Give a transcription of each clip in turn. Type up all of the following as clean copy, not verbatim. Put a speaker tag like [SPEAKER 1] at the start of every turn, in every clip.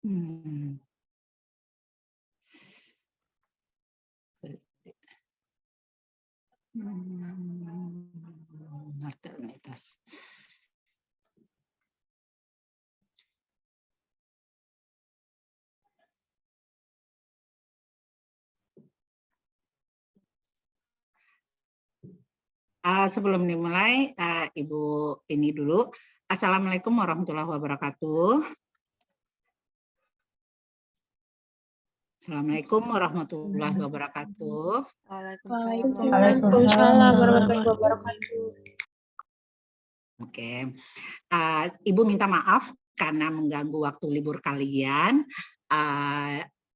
[SPEAKER 1] Hmm. Maternitas. Sebelum dimulai, Ibu ini dulu. Assalamualaikum warahmatullahi wabarakatuh. Assalamualaikum warahmatullahi wabarakatuh.
[SPEAKER 2] Waalaikumsalam warahmatullahi wabarakatuh.
[SPEAKER 1] Oke, Ibu minta maaf karena mengganggu waktu libur kalian.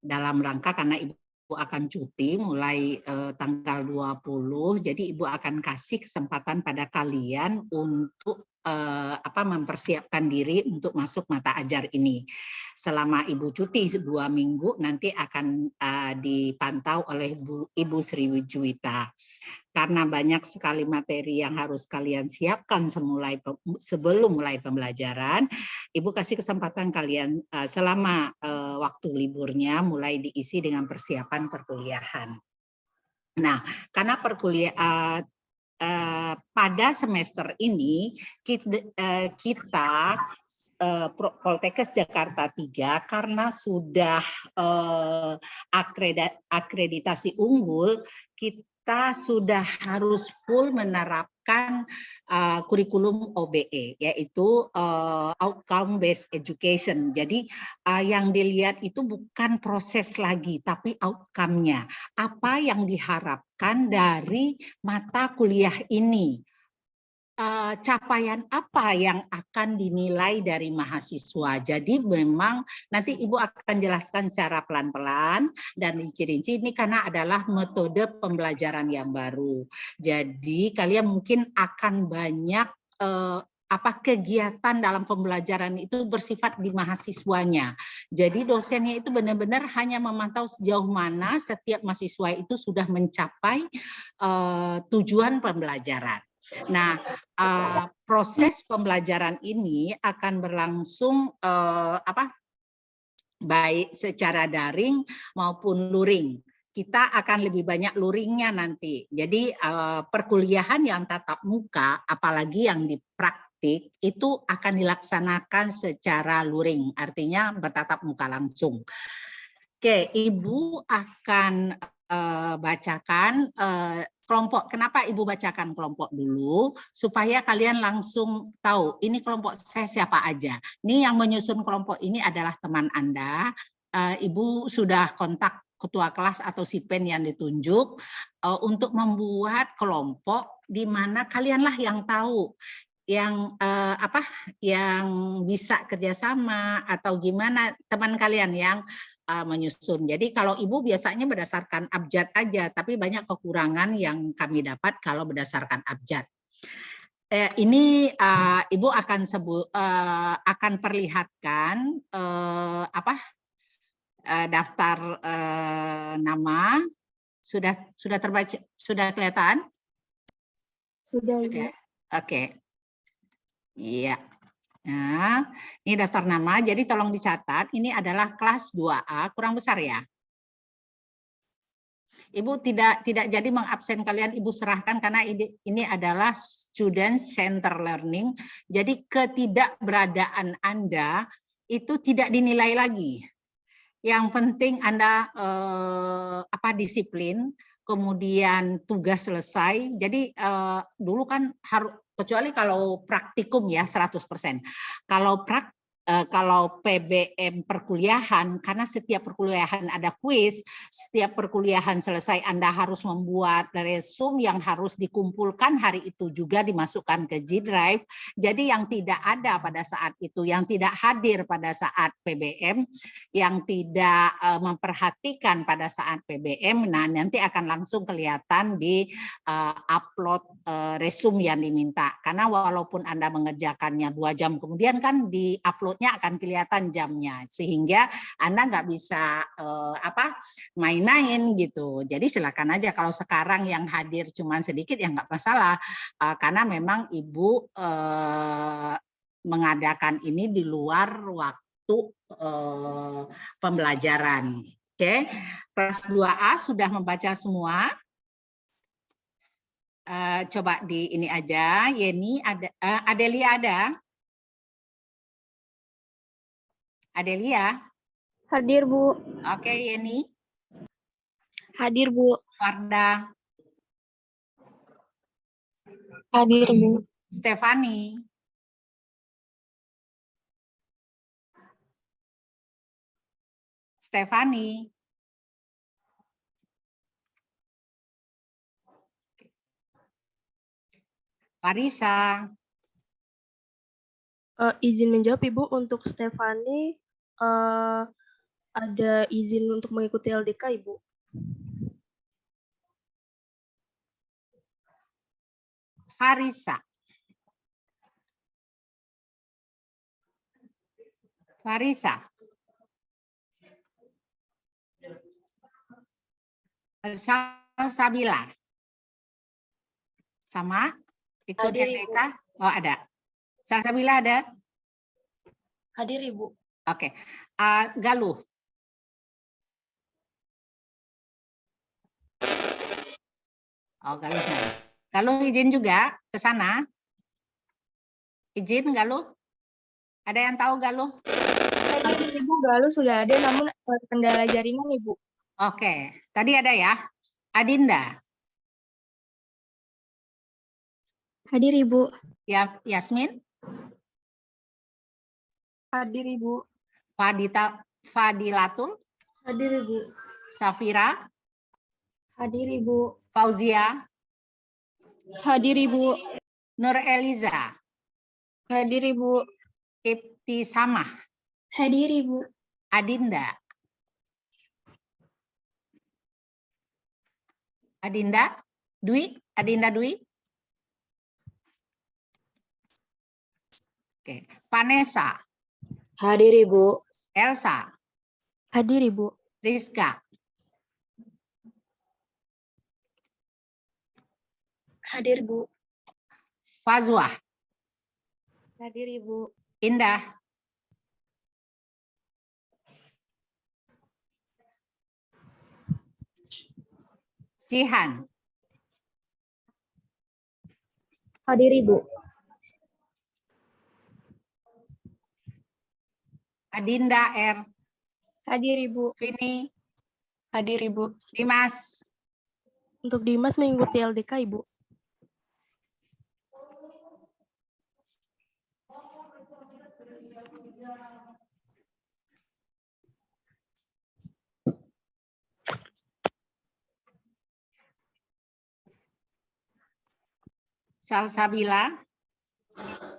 [SPEAKER 1] Dalam rangka karena Ibu akan cuti mulai tanggal 20, jadi Ibu akan kasih kesempatan pada kalian untuk mempersiapkan diri untuk masuk mata ajar ini. Selama Ibu cuti 2 minggu nanti akan dipantau oleh Ibu Sri Wijuwita. Karena banyak sekali materi yang harus kalian siapkan sebelum mulai pembelajaran, Ibu kasih kesempatan kalian selama waktu liburnya mulai diisi dengan persiapan perkuliahan. Nah, karena pada semester ini kita Poltekkes Jakarta 3 karena sudah akreditasi unggul, kita sudah harus full menerapkan kurikulum OBE, yaitu outcome based education. Jadi yang dilihat itu bukan proses lagi, tapi outcome-nya. Apa yang diharapkan dari mata kuliah ini? Capaian apa yang akan dinilai dari mahasiswa. Jadi memang nanti Ibu akan jelaskan secara pelan-pelan dan rinci-rinci ini karena adalah metode pembelajaran yang baru. Jadi kalian mungkin akan banyak kegiatan dalam pembelajaran itu bersifat di mahasiswanya. Jadi dosennya itu benar-benar hanya memantau sejauh mana setiap mahasiswa itu sudah mencapai tujuan pembelajaran. Nah, proses pembelajaran ini akan berlangsung baik secara daring maupun luring. Kita akan lebih banyak luringnya nanti. Jadi perkuliahan yang tatap muka, apalagi yang di praktik, itu akan dilaksanakan secara luring, artinya bertatap muka langsung. Oke, Ibu akan bacakan kelompok. Kenapa Ibu bacakan kelompok dulu? Supaya kalian langsung tahu ini kelompok saya siapa aja. Ini yang menyusun kelompok ini adalah teman Anda. Ibu sudah kontak ketua kelas atau sipen yang ditunjuk untuk membuat kelompok di mana kalianlah yang tahu yang yang bisa kerjasama atau gimana teman kalian yang menyusun. Jadi kalau Ibu biasanya berdasarkan abjad aja, tapi banyak kekurangan yang kami dapat kalau berdasarkan abjad. Ini Ibu akan perlihatkan daftar nama. Sudah terbaca, sudah kelihatan?
[SPEAKER 2] Sudah, Ibu.
[SPEAKER 1] Oke. Iya. Nah, ini daftar nama, jadi tolong dicatat, ini adalah kelas 2A, kurang besar ya. Ibu tidak jadi mengabsen kalian, Ibu serahkan karena ini adalah student center learning, jadi ketidakberadaan Anda itu tidak dinilai lagi. Yang penting Anda disiplin, kemudian tugas selesai. Jadi dulu kan harus, kecuali kalau praktikum ya 100%. Kalau PBM perkuliahan, karena setiap perkuliahan ada kuis, setiap perkuliahan selesai Anda harus membuat resume yang harus dikumpulkan hari itu juga dimasukkan ke G Drive. Jadi yang tidak ada pada saat itu, yang tidak hadir pada saat PBM, yang tidak memperhatikan pada saat PBM, nah nanti akan langsung kelihatan di upload resume yang diminta. Karena walaupun Anda mengerjakannya 2 jam kemudian kan di uploadnya akan kelihatan jamnya, sehingga Anda nggak bisa main-main gitu. Jadi silakan aja, kalau sekarang yang hadir cuma sedikit ya nggak masalah, karena memang Ibu mengadakan ini di luar waktu pembelajaran. Oke, kelas 2A sudah membaca semua. Coba di ini aja, Yeni ada, Adelia ada? Adelia?
[SPEAKER 2] Hadir, Bu.
[SPEAKER 1] Oke, Yeni.
[SPEAKER 2] Hadir, Bu.
[SPEAKER 1] Wardah.
[SPEAKER 2] Hadir, Bu.
[SPEAKER 1] Stefani. Stefani. Farisa.
[SPEAKER 3] Izin menjawab Ibu, untuk Stefani ada izin untuk mengikuti LDK Ibu.
[SPEAKER 1] Farisa. Farisa. Salsabila. Sama? Ikut
[SPEAKER 2] Hadir,
[SPEAKER 1] LDK? Oh, ada. Salsabila ada?
[SPEAKER 2] Hadir, Ibu.
[SPEAKER 1] Oke. Galuh. Oh, Galuh. Galuh izin juga ke sana? Izin Galuh? Ada yang tahu Galuh?
[SPEAKER 2] Hadir, Ibu. Galuh sudah ada, namun kendala jaringan, Ibu.
[SPEAKER 1] Oke. Tadi ada ya? Adinda.
[SPEAKER 2] Hadir, Ibu.
[SPEAKER 1] Ya, Yasmin.
[SPEAKER 3] Hadir Ibu.
[SPEAKER 1] Fadilatul.
[SPEAKER 2] Hadir, Ibu.
[SPEAKER 1] Safira.
[SPEAKER 2] Hadir, Ibu.
[SPEAKER 1] Fauzia.
[SPEAKER 2] Hadir, Ibu.
[SPEAKER 1] Nur Eliza.
[SPEAKER 2] Hadir, Ibu.
[SPEAKER 1] Ibtisamah.
[SPEAKER 2] Hadir, Ibu.
[SPEAKER 1] Adinda. Adinda. Dwi. Adinda Dwi. Oke. Vanessa.
[SPEAKER 2] Hadir, Ibu.
[SPEAKER 1] Elsa.
[SPEAKER 3] Hadir Ibu.
[SPEAKER 1] Rizka.
[SPEAKER 2] Hadir, Bu.
[SPEAKER 1] Fazwa.
[SPEAKER 2] Hadir, Ibu.
[SPEAKER 1] Indah. Jihan.
[SPEAKER 2] Hadir, Ibu.
[SPEAKER 1] Adinda R.
[SPEAKER 2] Hadir, Ibu.
[SPEAKER 1] Vini.
[SPEAKER 2] Hadir, Ibu.
[SPEAKER 1] Dimas.
[SPEAKER 3] Untuk Dimas mengikuti LDK Ibu.
[SPEAKER 1] Salsabila.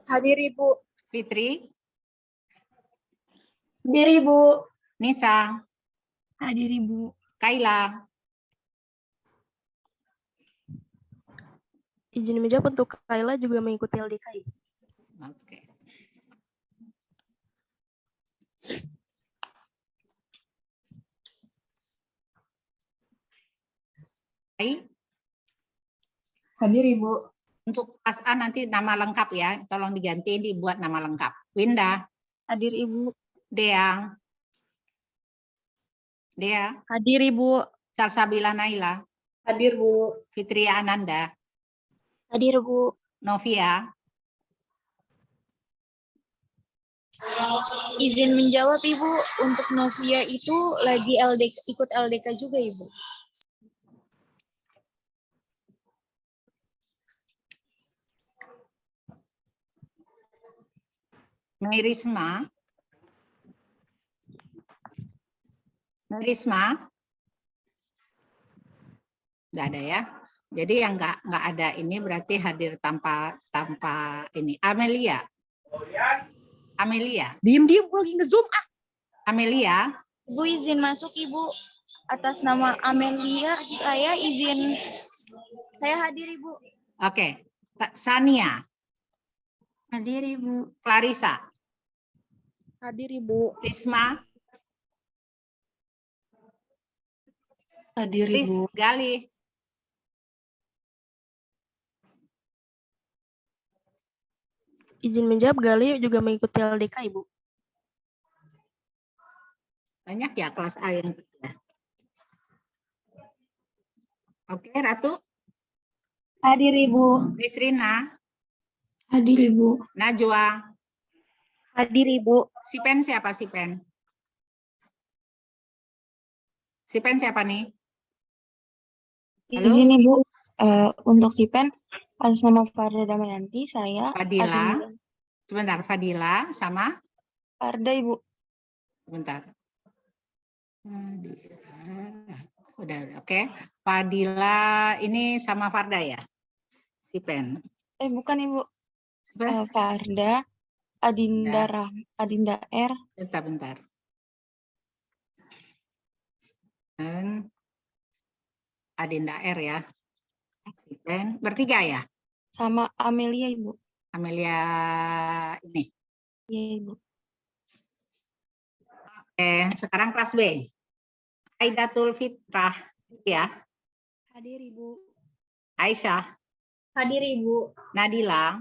[SPEAKER 2] Hadir, Ibu.
[SPEAKER 1] Fitri.
[SPEAKER 2] Hadir, Ibu.
[SPEAKER 1] Nisa.
[SPEAKER 2] Hadir, Ibu.
[SPEAKER 1] Kaila.
[SPEAKER 3] Izin menjawab untuk Kayla juga mengikuti LDK Ibu.
[SPEAKER 1] Oke.
[SPEAKER 2] Hadir, Ibu.
[SPEAKER 1] Untuk kelas A nanti nama lengkap ya, tolong diganti dibuat nama lengkap. Winda.
[SPEAKER 2] Hadir, Ibu.
[SPEAKER 1] Dea. Dea.
[SPEAKER 2] Hadir, Ibu.
[SPEAKER 1] Salsabila Naila.
[SPEAKER 2] Hadir, Bu.
[SPEAKER 1] Fitria Ananda.
[SPEAKER 2] Hadir, Bu.
[SPEAKER 1] Novia.
[SPEAKER 2] Izin menjawab, Ibu. Untuk Novia itu lagi LDK, ikut LDK juga, Ibu.
[SPEAKER 1] Merisma. Merisma. Nggak ada ya. Jadi yang nggak ada ini berarti hadir tanpa ini. Amelia. Amelia.
[SPEAKER 4] Diem lagi nge-zoom ah.
[SPEAKER 1] Amelia.
[SPEAKER 2] Ibu izin masuk, Ibu. Atas nama Amelia, saya izin. Saya hadir, Ibu.
[SPEAKER 1] Oke. Sania.
[SPEAKER 2] Hadir, Ibu.
[SPEAKER 1] Clarissa.
[SPEAKER 3] Hadir Ibu.
[SPEAKER 1] Risma.
[SPEAKER 2] Hadir, Ibu.
[SPEAKER 1] Gali.
[SPEAKER 3] Izin menjawab Gali juga mengikuti LDK Ibu.
[SPEAKER 1] Banyak ya kelas A yang ketiga. Oke, Ratu.
[SPEAKER 2] Hadir Ibu.
[SPEAKER 1] Nisrina.
[SPEAKER 2] Hadir Ibu.
[SPEAKER 1] Najwa.
[SPEAKER 3] Hadir Ibu.
[SPEAKER 1] Sipen siapa Sipen? Sipen siapa nih? Halo?
[SPEAKER 4] Izin Ibu, untuk Sipen atas nama Farda Damayanti, saya
[SPEAKER 1] Fadila.
[SPEAKER 4] Adinda
[SPEAKER 1] Sebentar, Fadila sama
[SPEAKER 4] Farda Ibu.
[SPEAKER 1] sebentar. Udah, oke. Fadila ini sama Farda ya? Sipen.
[SPEAKER 4] Bukan Ibu,
[SPEAKER 1] Apa?
[SPEAKER 4] Farda Adinda Adinda R.
[SPEAKER 1] Bentar. Dan Adinda R ya. Sipen. Bertiga ya?
[SPEAKER 4] Sama Amelia Ibu.
[SPEAKER 1] Amelia ini.
[SPEAKER 4] Iya Ibu.
[SPEAKER 1] Oke, sekarang kelas B. Aidatul Fitrah ya.
[SPEAKER 3] Hadir Ibu.
[SPEAKER 1] Aisyah.
[SPEAKER 2] Hadir Ibu.
[SPEAKER 1] Nadila.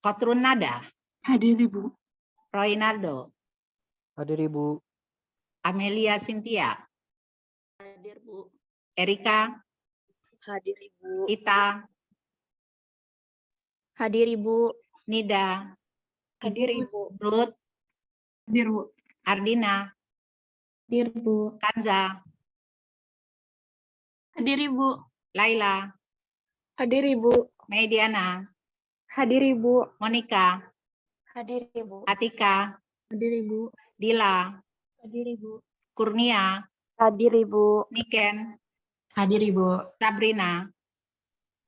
[SPEAKER 1] Kotrun Nada.
[SPEAKER 3] Hadir Ibu.
[SPEAKER 1] Roynaldo.
[SPEAKER 5] Hadir Ibu.
[SPEAKER 1] Amelia Cynthia.
[SPEAKER 3] Hadir Bu.
[SPEAKER 1] Erika.
[SPEAKER 3] Hadir Ibu.
[SPEAKER 1] Ita.
[SPEAKER 3] Hadir Ibu.
[SPEAKER 1] Nida.
[SPEAKER 2] Hadir Ibu.
[SPEAKER 1] Ruth.
[SPEAKER 3] Hadir Bu.
[SPEAKER 1] Ardina.
[SPEAKER 2] Hadir Bu.
[SPEAKER 1] Kanza.
[SPEAKER 2] Hadir Ibu.
[SPEAKER 1] Laila.
[SPEAKER 3] Hadir Ibu.
[SPEAKER 1] Mediana.
[SPEAKER 3] Hadir Ibu.
[SPEAKER 1] Monica.
[SPEAKER 3] Hadir Ibu.
[SPEAKER 1] Atika.
[SPEAKER 3] Hadir Ibu.
[SPEAKER 1] Dila.
[SPEAKER 3] Hadir Ibu.
[SPEAKER 1] Kurnia.
[SPEAKER 3] Hadir Ibu.
[SPEAKER 1] Niken.
[SPEAKER 2] Hadir Ibu.
[SPEAKER 1] Sabrina.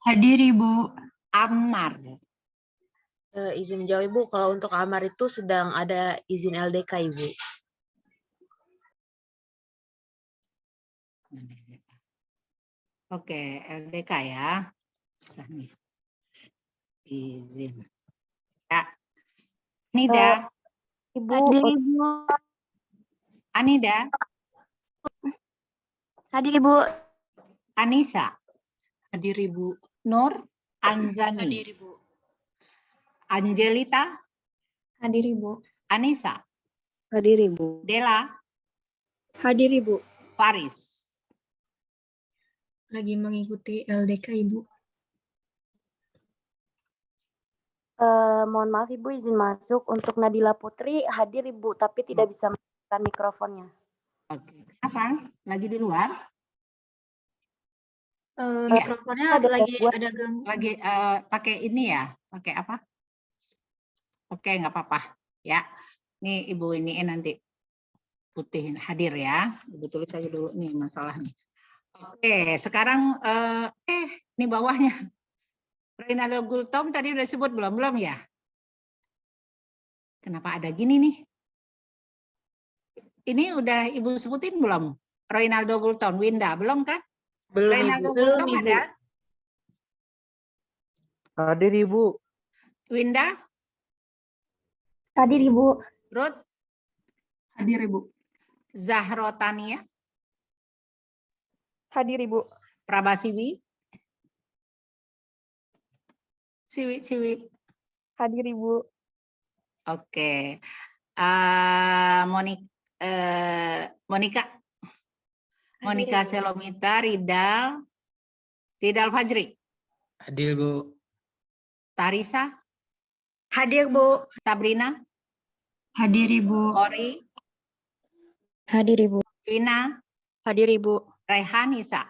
[SPEAKER 2] Hadir Ibu.
[SPEAKER 1] Ammar.
[SPEAKER 6] Izin menjawab Ibu, kalau untuk Amar itu sedang ada izin LDK Ibu.
[SPEAKER 1] Oke, LDK ya. Nih. Izin. Ya. Nida.
[SPEAKER 3] Ibu.
[SPEAKER 2] Hadir Ibu.
[SPEAKER 1] Anida.
[SPEAKER 2] Hadir Ibu.
[SPEAKER 1] Anissa.
[SPEAKER 6] Hadir Ibu.
[SPEAKER 1] Nur. Anzani.
[SPEAKER 6] Ibu.
[SPEAKER 1] Angelita.
[SPEAKER 2] Hadir Ibu.
[SPEAKER 1] Anissa.
[SPEAKER 3] Hadir Ibu.
[SPEAKER 1] Dela.
[SPEAKER 3] Hadir Ibu.
[SPEAKER 1] Faris.
[SPEAKER 2] Lagi mengikuti LDK Ibu.
[SPEAKER 3] Mohon maaf Ibu, izin masuk. Untuk Nadila Putri hadir Ibu, tapi tidak bisa menggunakan mikrofonnya.
[SPEAKER 1] Oke. Apa? Lagi di luar?
[SPEAKER 2] Mikrofonnya
[SPEAKER 3] ada
[SPEAKER 2] lagi
[SPEAKER 3] gangguan.
[SPEAKER 2] ada gangguan.
[SPEAKER 1] Lagi pakai ini ya? Pakai apa? Oke, nggak apa-apa. Ya. Nih Ibu iniin nanti. Putih hadir ya. Ibu tulis aja dulu nih masalahnya. Oke, sekarang ini bawahnya. Reynaldo Gultom tadi udah sebut belum ya? Kenapa ada gini nih? Ini udah Ibu sebutin belum? Reynaldo Gultom, Winda belum kan?
[SPEAKER 6] Belum
[SPEAKER 1] Reynaldo
[SPEAKER 6] Ibu.
[SPEAKER 1] Gultom ada?
[SPEAKER 5] Hadir Ibu.
[SPEAKER 1] Winda,
[SPEAKER 2] Hadir Ibu.
[SPEAKER 1] Ruth,
[SPEAKER 2] Hadir Ibu.
[SPEAKER 1] Zahrotania,
[SPEAKER 3] Hadir Ibu.
[SPEAKER 1] Prabasiwi, Siwi.
[SPEAKER 3] Hadir Ibu.
[SPEAKER 1] Oke. Monica Selomita, Ridal Fajri,
[SPEAKER 7] Hadir Bu.
[SPEAKER 1] Tarisa,
[SPEAKER 2] Hadir Bu.
[SPEAKER 1] Sabrina,
[SPEAKER 2] Hadir Ibu.
[SPEAKER 1] Ori,
[SPEAKER 3] Hadir Ibu.
[SPEAKER 1] Vina,
[SPEAKER 3] Hadir Ibu.
[SPEAKER 1] Raihanisa,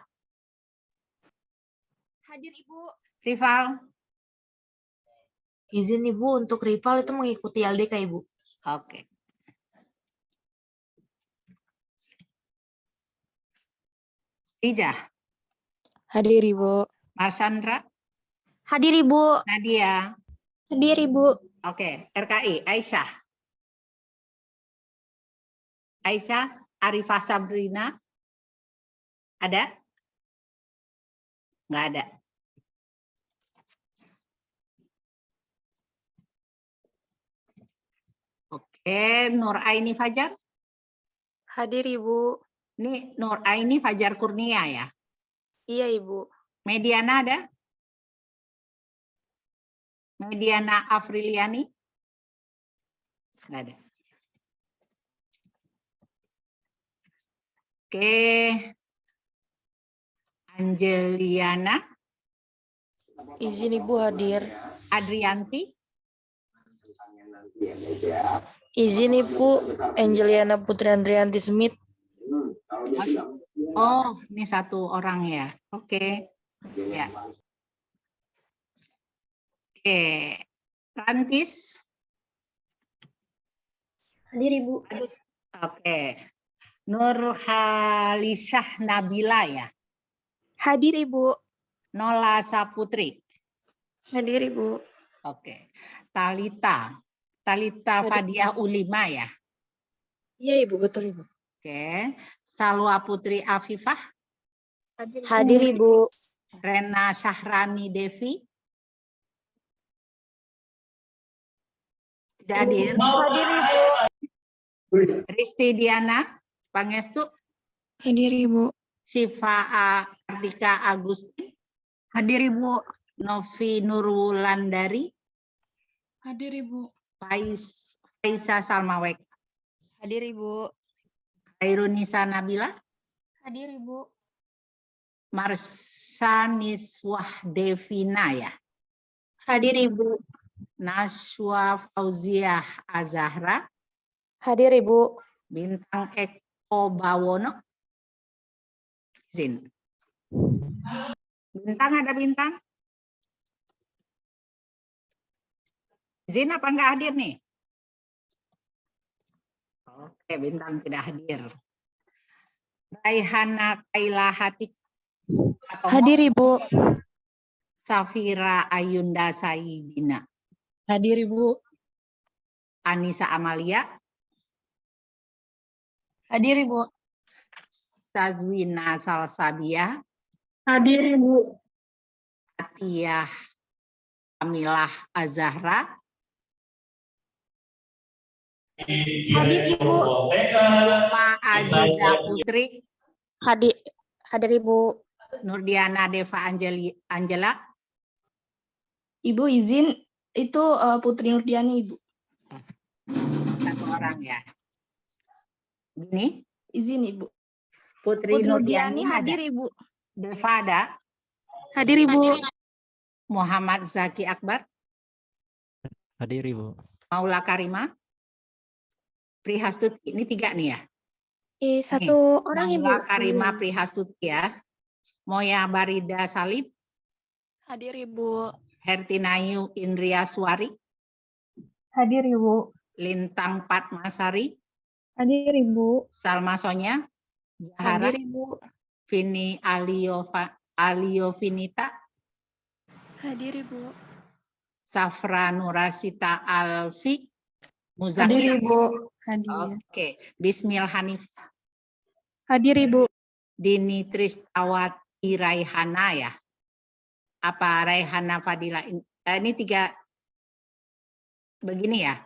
[SPEAKER 2] Hadir Ibu.
[SPEAKER 1] Rival.
[SPEAKER 6] Izin Ibu, untuk rival itu mengikuti LDK Ibu.
[SPEAKER 1] Oke. Ijah,
[SPEAKER 3] Hadir Ibu.
[SPEAKER 1] Marsandra,
[SPEAKER 2] Hadir Ibu.
[SPEAKER 1] Nadia.
[SPEAKER 2] Hadir Ibu.
[SPEAKER 1] Oke, RKI, Aisyah. Arifah Sabrina. Ada? Nggak ada. Oke, Nur Aini Fajar.
[SPEAKER 3] Hadir Ibu.
[SPEAKER 1] Ini Nur Aini Fajar Kurnia ya.
[SPEAKER 3] Iya Ibu.
[SPEAKER 1] Mediana ada? Mediana Afriliani? Nggak ada. Oke. Angeliana?
[SPEAKER 7] Izin Ibu hadir.
[SPEAKER 1] Adrianti?
[SPEAKER 7] Izin Ibu Angeliana Putri Andrianti Smith.
[SPEAKER 1] Oh, ini satu orang ya. Oke. Ya. Oke. Rantis?
[SPEAKER 2] Hadir Ibu.
[SPEAKER 1] Oke. Nurhalisah Nabila ya.
[SPEAKER 4] Hadir Ibu.
[SPEAKER 1] Nola Saputri.
[SPEAKER 4] Hadir Ibu.
[SPEAKER 1] Oke. Talita. Talita Fadiah Ulima ya.
[SPEAKER 4] Iya Ibu, betul Ibu.
[SPEAKER 1] Oke. Salwa Putri Afifah.
[SPEAKER 3] Hadir Ibu.
[SPEAKER 1] Rena Syahrani Devi. Tidak hadir.
[SPEAKER 3] Hadir Ibu.
[SPEAKER 1] Risti Diana Pangestu.
[SPEAKER 4] Hadir Ibu.
[SPEAKER 1] Siva Artika Agusti.
[SPEAKER 3] Hadir Ibu.
[SPEAKER 1] Novi Nurwulandari.
[SPEAKER 4] Hadir Ibu.
[SPEAKER 1] Faisa Salmawek.
[SPEAKER 3] Hadir Ibu.
[SPEAKER 1] Khairunisa Nabila.
[SPEAKER 2] Hadir Ibu.
[SPEAKER 1] Marsha Niswah Devina ya.
[SPEAKER 3] Hadir Ibu.
[SPEAKER 1] Nashwa Fauziah Azahra.
[SPEAKER 3] Hadir Ibu.
[SPEAKER 1] Bintang Eko Bawono. Izin. Bintang ada bintang? Izin apa enggak hadir nih? Oke, bintang tidak hadir. Raihana Kaila Hatik.
[SPEAKER 3] Hadir Ibu.
[SPEAKER 1] Safira Ayunda Saidina.
[SPEAKER 3] Hadir Ibu.
[SPEAKER 1] Anissa Amalia.
[SPEAKER 3] Hadir Ibu.
[SPEAKER 1] Sazwina Salsabia.
[SPEAKER 3] Hadir Ibu.
[SPEAKER 1] Atiyah Kamilah Azahra.
[SPEAKER 3] Hadir Ibu.
[SPEAKER 1] Ma Aziza Putri.
[SPEAKER 3] Hadir Ibu.
[SPEAKER 1] Nurdiana Deva Angela.
[SPEAKER 4] Ibu izin itu Putri Nurdiani Ibu.
[SPEAKER 1] Satu orang ya. Ini
[SPEAKER 4] Izin Ibu.
[SPEAKER 1] Putri Nurdiani
[SPEAKER 4] hadir
[SPEAKER 1] ada.
[SPEAKER 4] Ibu.
[SPEAKER 1] Deva ada.
[SPEAKER 4] Hadir Ibu.
[SPEAKER 1] Muhammad Zaki Akbar.
[SPEAKER 5] Hadir Ibu.
[SPEAKER 1] Maula Karima. Prihastuti. Ini 3 nih ya.
[SPEAKER 4] Satu orang Ibu.
[SPEAKER 1] Maula Karima Prihastuti ya. Moya Barida Salim.
[SPEAKER 4] Hadir Ibu.
[SPEAKER 1] Hertinayu Indria Suari.
[SPEAKER 3] Hadir Ibu.
[SPEAKER 1] Lintang Patmasari.
[SPEAKER 3] Hadir Ibu.
[SPEAKER 1] Salma Sonya. Zahara.
[SPEAKER 4] Hadir Ibu.
[SPEAKER 1] Vini Aliovinita.
[SPEAKER 4] Hadir Ibu.
[SPEAKER 1] Safra Nurasita Alfi.
[SPEAKER 4] Hadir
[SPEAKER 1] Muzakir.
[SPEAKER 4] Ibu. Hadir.
[SPEAKER 1] Oke. Bismil Hanif.
[SPEAKER 4] Hadir Ibu.
[SPEAKER 1] Dini Tristawati Raihana ya. Apa Raihana Fadila? Ini 3 begini ya.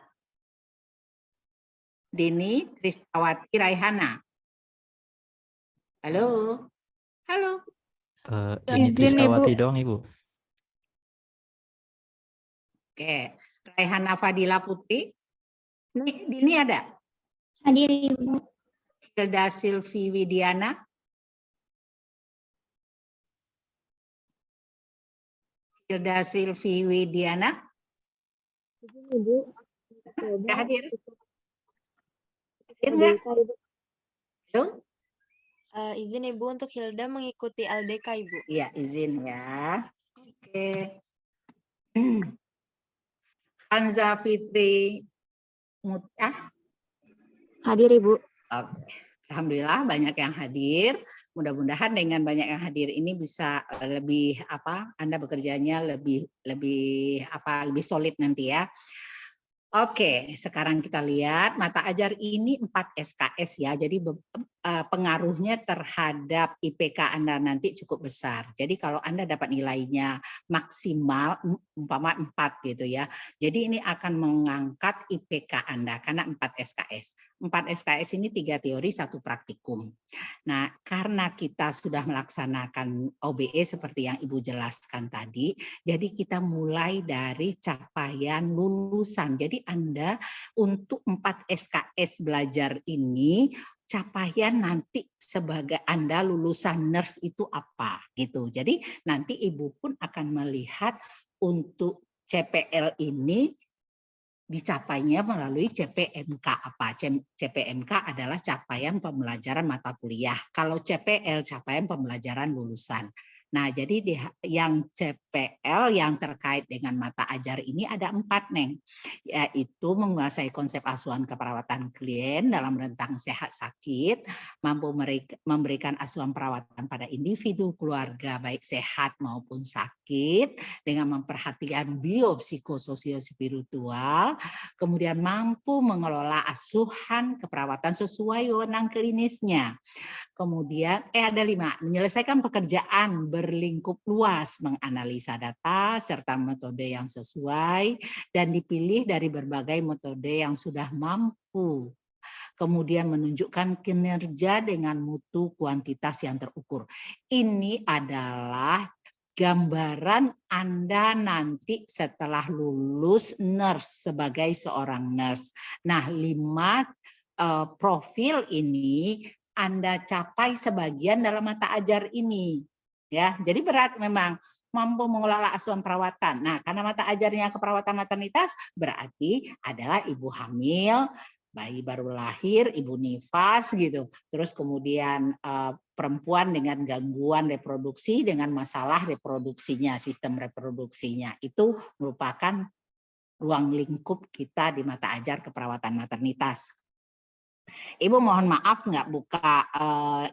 [SPEAKER 1] Dini Tristawati Raihana. Halo. Halo.
[SPEAKER 5] Ini
[SPEAKER 4] Izin,
[SPEAKER 5] Tristawati
[SPEAKER 4] Ibu.
[SPEAKER 5] doang Ibu.
[SPEAKER 1] Oke. Raihana Fadila Putri. Dini ada.
[SPEAKER 2] Hadir Ibu.
[SPEAKER 1] Hilda Silvi Widiana. Hilda Silvi Widiana.
[SPEAKER 3] Ibu.
[SPEAKER 1] Sudah hadir? Hadir nggak? Halo?
[SPEAKER 4] Izin Ibu untuk Hilda mengikuti LDK Ibu.
[SPEAKER 1] Iya, izin ya. Oke. Hanza Fitri Mutia.
[SPEAKER 3] Hadir Ibu.
[SPEAKER 1] Oke. Alhamdulillah banyak yang hadir. Mudah-mudahan dengan banyak yang hadir ini bisa lebih Anda bekerjanya lebih solid nanti ya. Oke, sekarang kita lihat mata ajar ini 4 SKS ya. Jadi pengaruhnya terhadap IPK Anda nanti cukup besar. Jadi kalau Anda dapat nilainya maksimal umpama 4 gitu ya. Jadi ini akan mengangkat IPK Anda karena 4 SKS. 4 SKS ini 3 teori, 1 praktikum. Nah, karena kita sudah melaksanakan OBE seperti yang Ibu jelaskan tadi, jadi kita mulai dari capaian lulusan. Jadi Anda untuk 4 SKS belajar ini, capaian nanti sebagai Anda lulusan nurse itu apa gitu. Jadi nanti Ibu pun akan melihat untuk CPL ini dicapainya melalui CPMK apa? CPMK adalah capaian pembelajaran mata kuliah. Kalau CPL capaian pembelajaran lulusan. Nah, jadi yang CPL yang terkait dengan mata ajar ini ada 4, Neng. Yaitu menguasai konsep asuhan keperawatan klien dalam rentang sehat sakit, mampu memberikan asuhan perawatan pada individu, keluarga baik sehat maupun sakit, dengan memperhatikan biopsikososio-spiritual, kemudian mampu mengelola asuhan keperawatan sesuai wewenang klinisnya. Kemudian ada 5, menyelesaikan pekerjaan berlingkup luas, menganalisa data serta metode yang sesuai dan dipilih dari berbagai metode yang sudah mampu. Kemudian menunjukkan kinerja dengan mutu kuantitas yang terukur. Ini adalah gambaran Anda nanti setelah lulus nurse sebagai seorang nurse. Nah, 5 profil ini Anda capai sebagian dalam mata ajar ini. Ya, jadi berat memang, mampu mengelola asuhan perawatan. Nah, karena mata ajarnya keperawatan maternitas berarti adalah ibu hamil, bayi baru lahir, ibu nifas gitu. Terus kemudian perempuan dengan gangguan reproduksi dengan masalah reproduksinya, sistem reproduksinya. Itu merupakan ruang lingkup kita di mata ajar keperawatan maternitas. Ibu mohon maaf nggak buka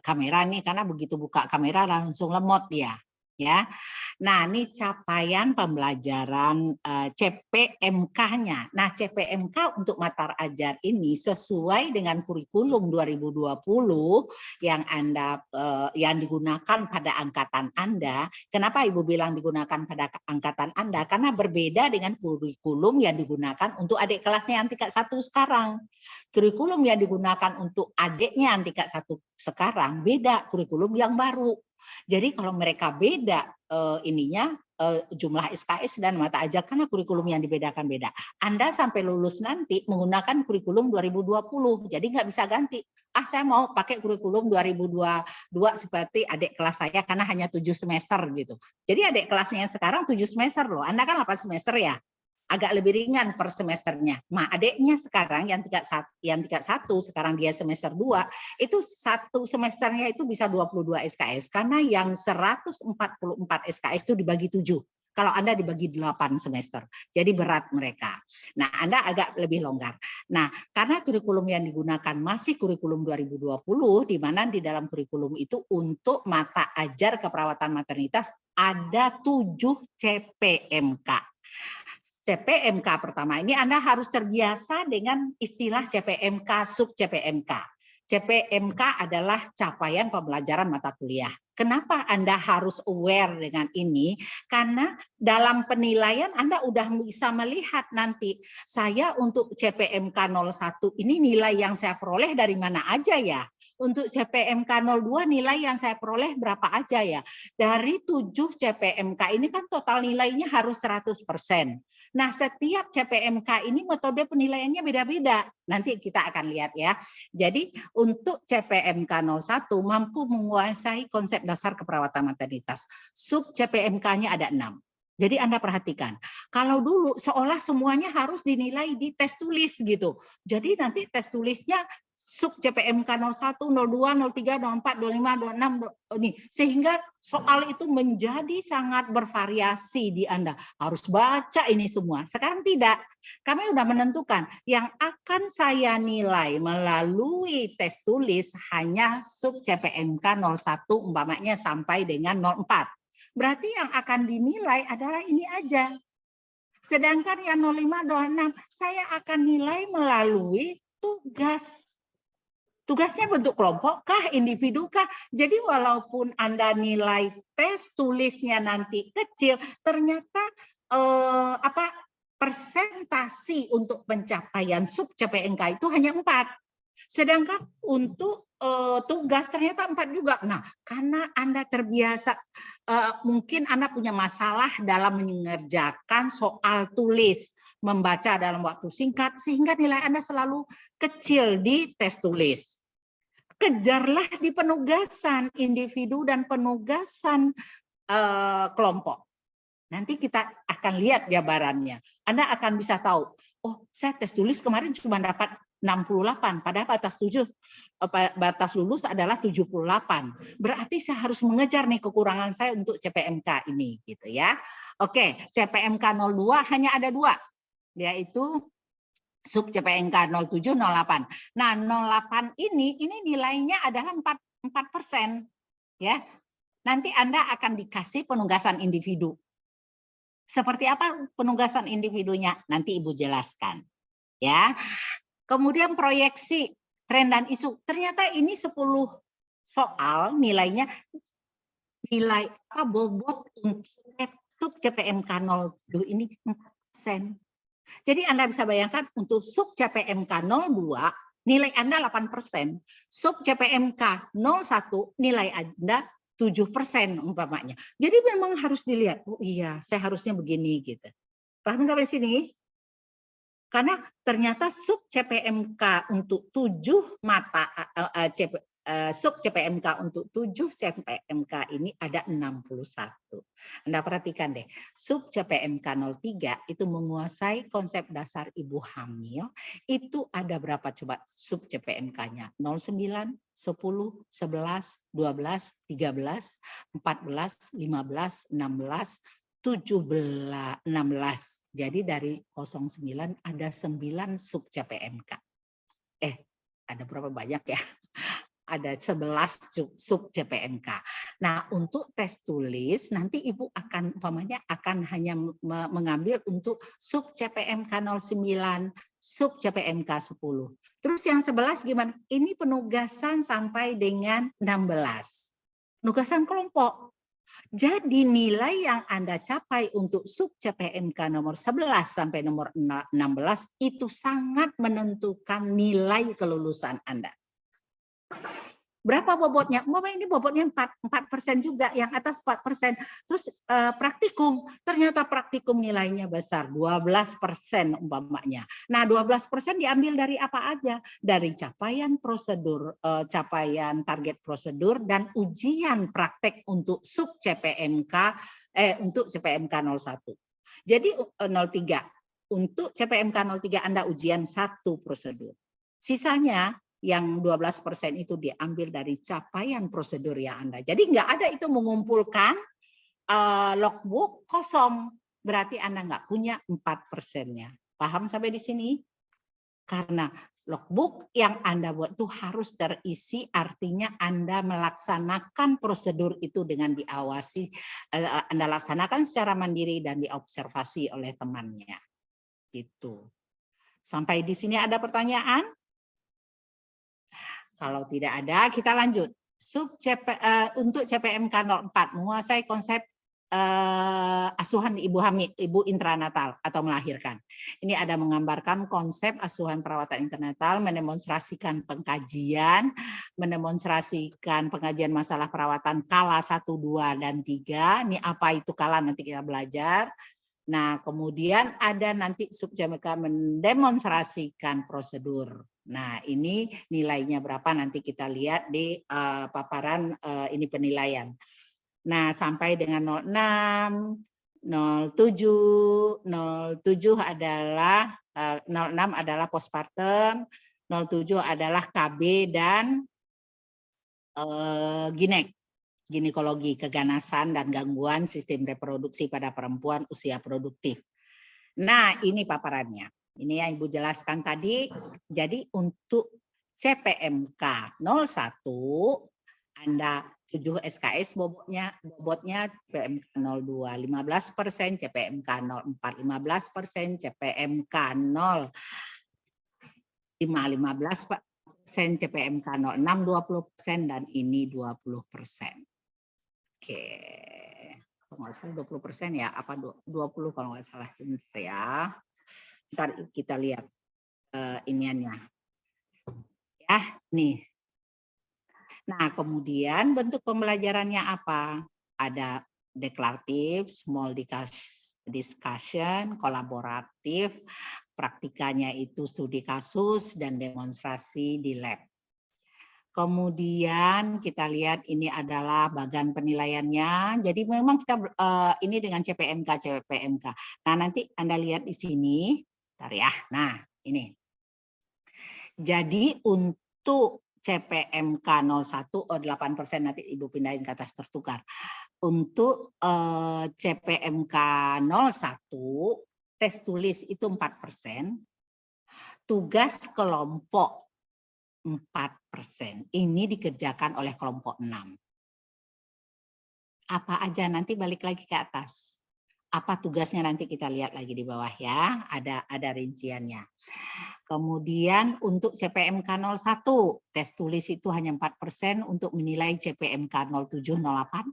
[SPEAKER 1] kamera nih, karena begitu buka kamera langsung lemot ya. Ya, nah ini capaian pembelajaran CPMK-nya. Nah, CPMK untuk mata ajar ini sesuai dengan kurikulum 2020 yang yang digunakan pada angkatan Anda. Kenapa Ibu bilang digunakan pada angkatan Anda? Karena berbeda dengan kurikulum yang digunakan untuk adik kelasnya yang tingkat 1 sekarang. Kurikulum yang digunakan untuk adiknya yang tingkat 1 sekarang beda kurikulum yang baru. Jadi kalau mereka beda jumlah SKS dan mata ajar karena kurikulum yang dibedakan beda. Anda sampai lulus nanti menggunakan kurikulum 2020. Jadi nggak bisa ganti. Saya mau pakai kurikulum 2022 seperti adik kelas saya karena hanya 7 semester gitu. Jadi adik kelasnya sekarang 7 semester loh. Anda kan 8 semester ya. Agak lebih ringan per semesternya. Nah, adiknya sekarang yang tingkat 1 sekarang dia semester 2, itu 1 semesternya itu bisa 22 SKS karena yang 144 SKS itu dibagi 7. Kalau Anda dibagi 8 semester. Jadi berat mereka. Nah, Anda agak lebih longgar. Nah, karena kurikulum yang digunakan masih kurikulum 2020 di mana di dalam kurikulum itu untuk mata ajar keperawatan maternitas ada 7 CPMK. CPMK pertama ini Anda harus terbiasa dengan istilah CPMK, sub CPMK. CPMK adalah capaian pembelajaran mata kuliah. Kenapa Anda harus aware dengan ini? Karena dalam penilaian Anda udah bisa melihat nanti, saya untuk CPMK 01 ini nilai yang saya peroleh dari mana aja ya? Untuk CPMK 02 nilai yang saya peroleh berapa aja ya? Dari 7 CPMK ini kan total nilainya harus 100%. Nah, setiap CPMK ini metode penilaiannya beda-beda. Nanti kita akan lihat ya. Jadi untuk CPMK 01 mampu menguasai konsep dasar keperawatan maternitas. Sub CPMK-nya ada 6. Jadi Anda perhatikan, kalau dulu seolah semuanya harus dinilai di tes tulis gitu. Jadi nanti tes tulisnya sub CPMK 01, 02, 03, 04, 25, 26 nih. Sehingga soal itu menjadi sangat bervariasi di Anda. Harus baca ini semua. Sekarang tidak. Kami sudah menentukan yang akan saya nilai melalui tes tulis hanya sub CPMK 01 umpamanya sampai dengan 04. Berarti yang akan dinilai adalah ini aja. Sedangkan yang 05, 26 saya akan nilai melalui tugas. Tugasnya bentuk kelompok kah, individu kah? Jadi walaupun Anda nilai tes tulisnya nanti kecil, ternyata persentasi untuk pencapaian sub CPMK itu hanya 4. Sedangkan untuk tugas ternyata 4 juga. Nah, karena Anda terbiasa, mungkin Anda punya masalah dalam mengerjakan soal tulis, membaca dalam waktu singkat, sehingga nilai Anda selalu kecil di tes tulis. Kejarlah di penugasan individu dan penugasan kelompok. Nanti kita akan lihat jabarannya. Anda akan bisa tahu, oh saya tes tulis kemarin cuma dapat 68, padahal batas lulus adalah 78. Berarti saya harus mengejar nih kekurangan saya untuk CPMK ini, gitu ya. Oke, CPMK 02 hanya ada 2, yaitu sub CPMK 07, 08. Nah, 08 ini nilainya adalah 4%, ya. Nanti Anda akan dikasih penugasan individu. Seperti apa penugasan individunya? Nanti Ibu jelaskan, ya. Kemudian proyeksi tren dan isu. Ternyata ini 10 soal nilainya nilai bobot untuk sub CPMK 07 ini 4%. Jadi Anda bisa bayangkan untuk sub CPMK 02 nilai Anda 8%, sub CPMK 01 nilai Anda 7% umpamanya. Jadi memang harus dilihat, oh iya saya harusnya begini gitu. Paham sampai sini? Karena ternyata sub CPMK untuk 7 mata sub CPMK untuk 7 CPMK ini ada 61. Anda perhatikan deh, sub CPMK 03 itu menguasai konsep dasar ibu hamil, itu ada berapa coba sub CPMK-nya? 09, 10, 11, 12, 13, 14, 15, 16, 16. Jadi dari 09 ada 9 sub CPMK. Ada berapa banyak ya? Ada 11 sub CPMK. Nah, untuk tes tulis nanti Ibu akan umpamanya akan hanya mengambil untuk sub CPMK 09, sub CPMK 10. Terus yang 11 gimana? Ini penugasan sampai dengan 16. Penugasan kelompok. Jadi nilai yang Anda capai untuk sub CPMK nomor 11 sampai nomor 16 itu sangat menentukan nilai kelulusan Anda. Berapa bobotnya? Ini bobotnya 4% juga, yang atas 4%. Terus praktikum, ternyata praktikum nilainya besar, 12% umpamanya. Nah, 12% diambil dari apa aja? Dari capaian prosedur, capaian target prosedur dan ujian praktek untuk sub CPMK untuk CPMK 01. Jadi 03 untuk CPMK 03 Anda ujian 1 prosedur. Sisanya yang 12% itu diambil dari capaian prosedur yang Anda. Jadi nggak ada itu mengumpulkan logbook kosong. Berarti Anda nggak punya 4%-nya. Paham sampai di sini? Karena logbook yang Anda buat itu harus terisi, artinya Anda melaksanakan prosedur itu dengan diawasi, Anda laksanakan secara mandiri dan diobservasi oleh temannya. Gitu. Sampai di sini ada pertanyaan? Kalau tidak ada, kita lanjut. Untuk CPMK 04 menguasai konsep asuhan ibu hamil, ibu intranatal atau melahirkan. Ini ada menggambarkan konsep asuhan perawatan intranatal, mendemonstrasikan pengkajian, mendemonstrasikan pengajian masalah perawatan kala 1, 2, dan 3. Ini apa itu kala nanti kita belajar. Nah, kemudian ada nanti subjemeka mendemonstrasikan prosedur. Nah, ini nilainya berapa nanti kita lihat di paparan ini penilaian. Nah, sampai dengan 06, 07, 07 adalah 06 adalah postpartum, 07 adalah KB dan ginek. Ginekologi, keganasan dan gangguan sistem reproduksi pada perempuan usia produktif. Nah, ini paparannya. Ini yang Ibu jelaskan tadi. Jadi untuk CPMK 01 Anda 7 SKS bobotnya CPMK 02 15%, CPMK 04 15%, CPMK 05 15%, CPMK 06 20% dan ini 20%. Oke, kalau nggak salah 20% ya, apa 20 kalau nggak salah, sebentar ya. Ntar kita lihat iniannya. nih. Nah, kemudian bentuk pembelajarannya apa? Ada deklaratif, small discussion, kolaboratif, praktikanya itu studi kasus dan demonstrasi di lab. Kemudian kita lihat ini adalah bagan penilaiannya. Jadi memang kita ini dengan CPMK. Nah, nanti Anda lihat di sini. Bentar ya. Nah, ini. Jadi untuk CPMK 01 8% nanti Ibu pindahin ke atas tertukar. Untuk CPMK 01 tes tulis itu 4%, tugas kelompok 4%. Ini dikerjakan oleh kelompok 6. Apa aja nanti balik lagi ke atas. Apa tugasnya nanti kita lihat lagi di bawah ya, ada rinciannya. Kemudian untuk CPMK 01, tes tulis itu hanya 4% untuk menilai CPMK 07, 08.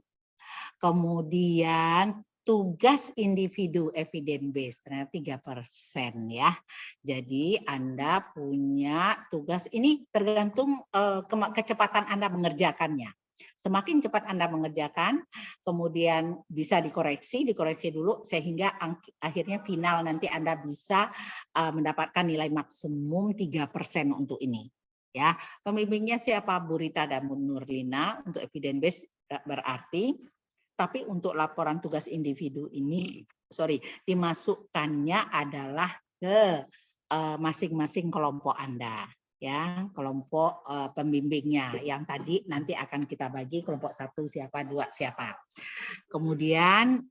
[SPEAKER 1] Kemudian tugas individu evidence based ternyata 3% ya. Jadi Anda punya tugas ini tergantung kecepatan Anda mengerjakannya. Semakin cepat Anda mengerjakan, kemudian bisa dikoreksi dulu sehingga akhirnya final nanti Anda bisa mendapatkan nilai maksimum 3% untuk ini. Ya, pembimbingnya siapa? Bu Rita dan Bu Nurlina untuk evidence based berarti. Tapi untuk laporan tugas individu ini, dimasukkannya adalah ke masing-masing kelompok Anda. Ya, kelompok pembimbingnya yang tadi nanti akan kita bagi kelompok 1 siapa, 2 siapa. Kemudian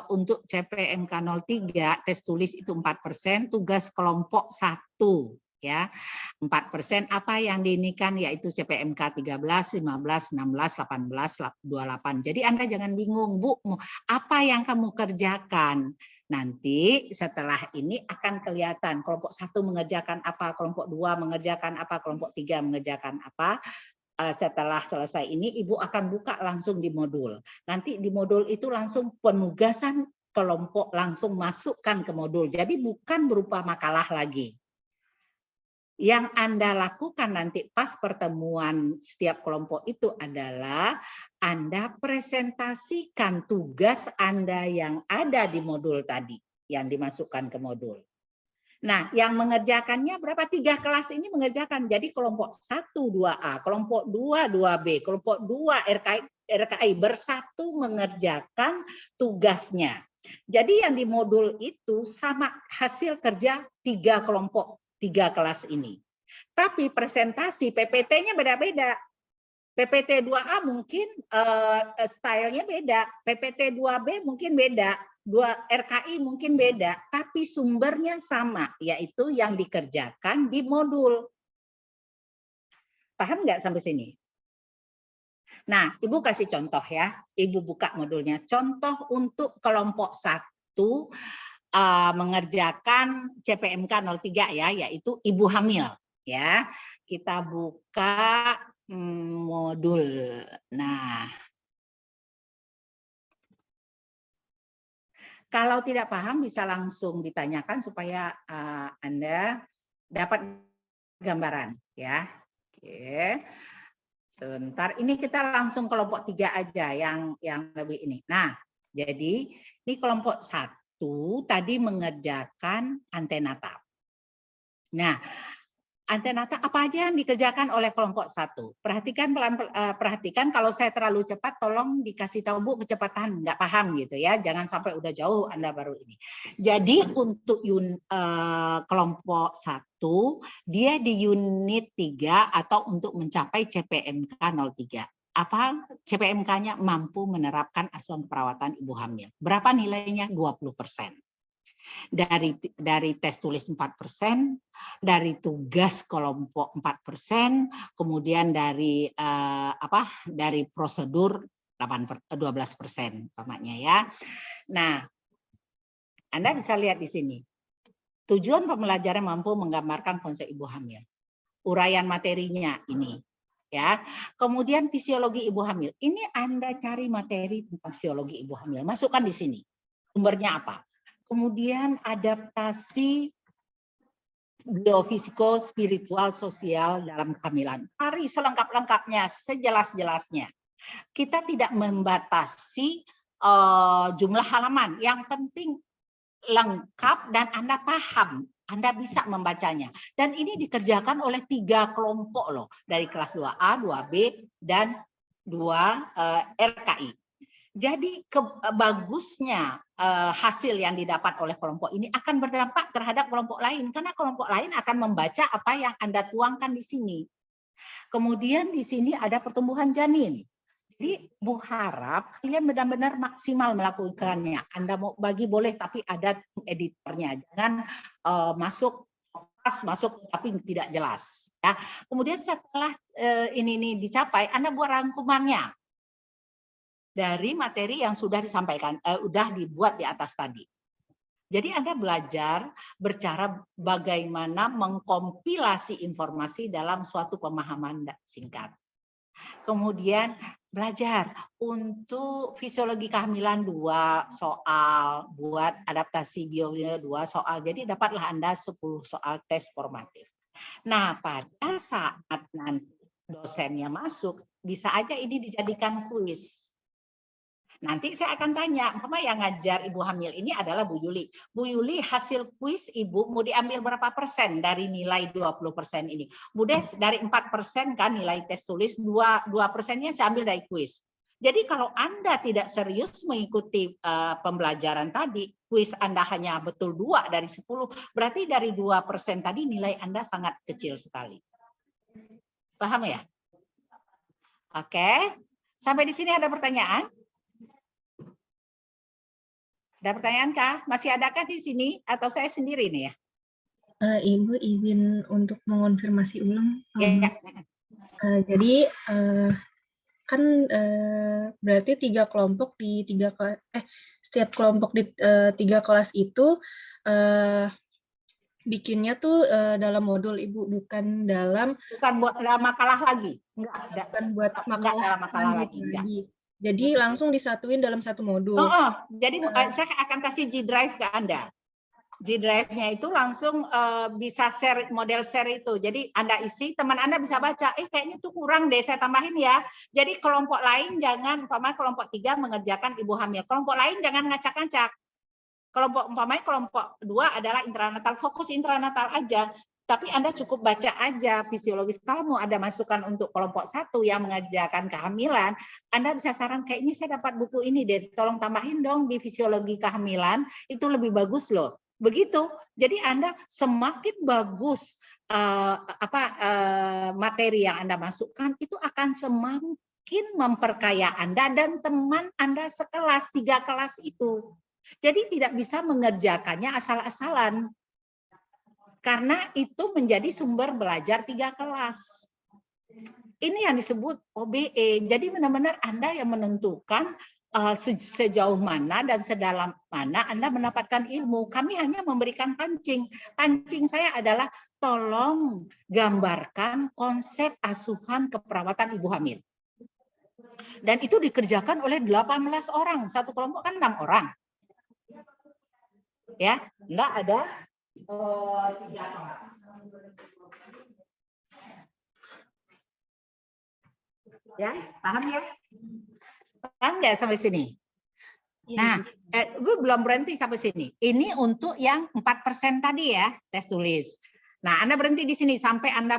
[SPEAKER 1] untuk CPMK 03 tes tulis itu 4%, tugas kelompok 1 ya 4%. Apa yang diinikan yaitu CPMK 13, 15, 16, 18, 28. Jadi Anda jangan bingung, Bu, apa yang kamu kerjakan? Nanti setelah ini akan kelihatan kelompok 1 mengerjakan apa, kelompok 2 mengerjakan apa, kelompok 3 mengerjakan apa. Setelah selesai ini Ibu akan buka langsung di modul. Nanti di modul itu langsung penugasan kelompok langsung masukkan ke modul. Jadi bukan berupa makalah lagi. Yang Anda lakukan nanti pas pertemuan setiap kelompok itu adalah Anda presentasikan tugas Anda yang ada di modul tadi, yang dimasukkan ke modul. Nah, yang mengerjakannya berapa? 3 kelas ini mengerjakan. Jadi kelompok 1, 2A, kelompok 2, 2B, kelompok 2 RKI bersatu mengerjakan tugasnya. Jadi yang di modul itu sama hasil kerja 3 kelompok. 3 kelas ini. Tapi presentasi PPT-nya beda-beda. PPT 2A mungkin stylenya beda. PPT 2B mungkin beda. 2 RKI mungkin beda. Tapi sumbernya sama, yaitu yang dikerjakan di modul. Paham nggak sampai sini? Nah, Ibu kasih contoh ya. Ibu buka modulnya. Contoh untuk kelompok 1. Mengerjakan CPMK 03 ya, yaitu ibu hamil ya. Kita buka modul. Nah, kalau tidak paham bisa langsung ditanyakan supaya Anda dapat gambaran ya. Oke. Sebentar, ini kita langsung kelompok 3 aja yang lebih ini. Nah, jadi ini kelompok 1 tadi mengerjakan antenata. Nah, antenata apa aja yang dikerjakan oleh kelompok 1? Perhatikan perhatikan kalau saya terlalu cepat tolong dikasih tahu Bu kecepatan, nggak paham gitu ya. Jangan sampai udah jauh Anda baru ini. Jadi untuk kelompok 1 dia di unit 3 atau untuk mencapai CPMK 03. Apa CPMK-nya mampu menerapkan asuhan keperawatan ibu hamil. Berapa nilainya? 20%. Dari tes tulis 4%, dari tugas kelompok 4%, kemudian dari dari prosedur 12% umpamanya ya. Nah, Anda bisa lihat di sini. Tujuan pembelajaran mampu menggambarkan konsep ibu hamil. Uraian materinya ini. Ya, kemudian fisiologi ibu hamil. Ini Anda cari materi tentang fisiologi ibu hamil, masukkan di sini. Sumbernya apa? Kemudian adaptasi biofisiko, spiritual, sosial dalam kehamilan. Mari selengkap-lengkapnya, sejelas-jelasnya. Kita tidak membatasi jumlah halaman. Yang penting lengkap dan Anda paham. Anda bisa membacanya. Dan ini dikerjakan oleh 3 kelompok loh. Dari kelas 2A, 2B, dan 2 RKI. Jadi bagusnya hasil yang didapat oleh kelompok ini akan berdampak terhadap kelompok lain. Karena kelompok lain akan membaca apa yang Anda tuangkan di sini. Kemudian di sini ada pertumbuhan janin. Jadi Bu harap kalian benar-benar maksimal melakukannya. Anda mau bagi boleh, tapi ada editornya. Jangan masuk tapi tidak jelas. Ya. Kemudian setelah ini dicapai, Anda buat rangkumannya dari materi yang sudah disampaikan, sudah dibuat di atas tadi. Jadi Anda belajar bercara bagaimana mengkompilasi informasi dalam suatu pemahaman singkat. Kemudian belajar untuk fisiologi kehamilan 2 soal, buat adaptasi biologi 2 soal. Jadi dapatlah Anda 10 soal tes formatif. Nah, pada saat nanti dosennya masuk, bisa aja ini dijadikan kuis. Nanti saya akan tanya, Mama yang ngajar ibu hamil ini adalah Bu Yuli. Bu Yuli, hasil kuis ibu mau diambil berapa persen dari nilai 20% ini? Bu Des, dari 4% kan nilai tes tulis, 2 persennya saya ambil dari kuis. Jadi kalau Anda tidak serius mengikuti pembelajaran tadi, kuis Anda hanya betul 2 dari 10, berarti dari 2% tadi nilai Anda sangat kecil sekali. Paham ya? Oke. Sampai di sini ada pertanyaan? Ada pertanyaan kah? Masih adakah di sini atau saya sendiri nih ya?
[SPEAKER 8] Ibu izin untuk mengonfirmasi ulang.
[SPEAKER 1] Ya.
[SPEAKER 8] Jadi kan berarti 3 kelompok di 3 kelas, setiap kelompok di 3 kelas itu bikinnya tuh dalam modul Ibu, bukan dalam
[SPEAKER 1] buat makalah lagi. Enggak,
[SPEAKER 8] bukan buat
[SPEAKER 1] makalah lagi.
[SPEAKER 8] Jadi langsung disatuin dalam satu modul.
[SPEAKER 1] Jadi saya akan kasih G Drive ke Anda. G Drive-nya itu langsung bisa share, model share itu. Jadi Anda isi, teman Anda bisa baca, kayaknya itu kurang deh, saya tambahin ya. Jadi kelompok lain jangan, umpamanya kelompok 3 mengerjakan ibu hamil. Kelompok lain jangan ngacak-ngacak. Umpamanya kelompok 2 adalah intranatal, fokus intranatal aja. Tapi Anda cukup baca aja fisiologis kamu, ada masukan untuk kelompok 1 yang mengerjakan kehamilan, Anda bisa saran, kayaknya saya dapat buku ini deh, tolong tambahin dong di fisiologi kehamilan, itu lebih bagus loh. Begitu. Jadi Anda semakin bagus materi yang Anda masukkan, itu akan semakin memperkaya Anda dan teman Anda sekelas, 3 kelas itu. Jadi tidak bisa mengerjakannya asal-asalan. Karena itu menjadi sumber belajar 3 kelas. Ini yang disebut OBE. Jadi benar-benar Anda yang menentukan sejauh mana dan sedalam mana Anda mendapatkan ilmu. Kami hanya memberikan pancing. Pancing saya adalah tolong gambarkan konsep asuhan keperawatan ibu hamil. Dan itu dikerjakan oleh 18 orang. Satu kelompok kan 6 orang. Ya, enggak ada 3 kelas. Ya, paham ya? Paham nggak sampai sini? Nah, gue belum berhenti sampai sini. Ini untuk yang 4% tadi ya, tes tulis. Nah, Anda berhenti di sini sampai Anda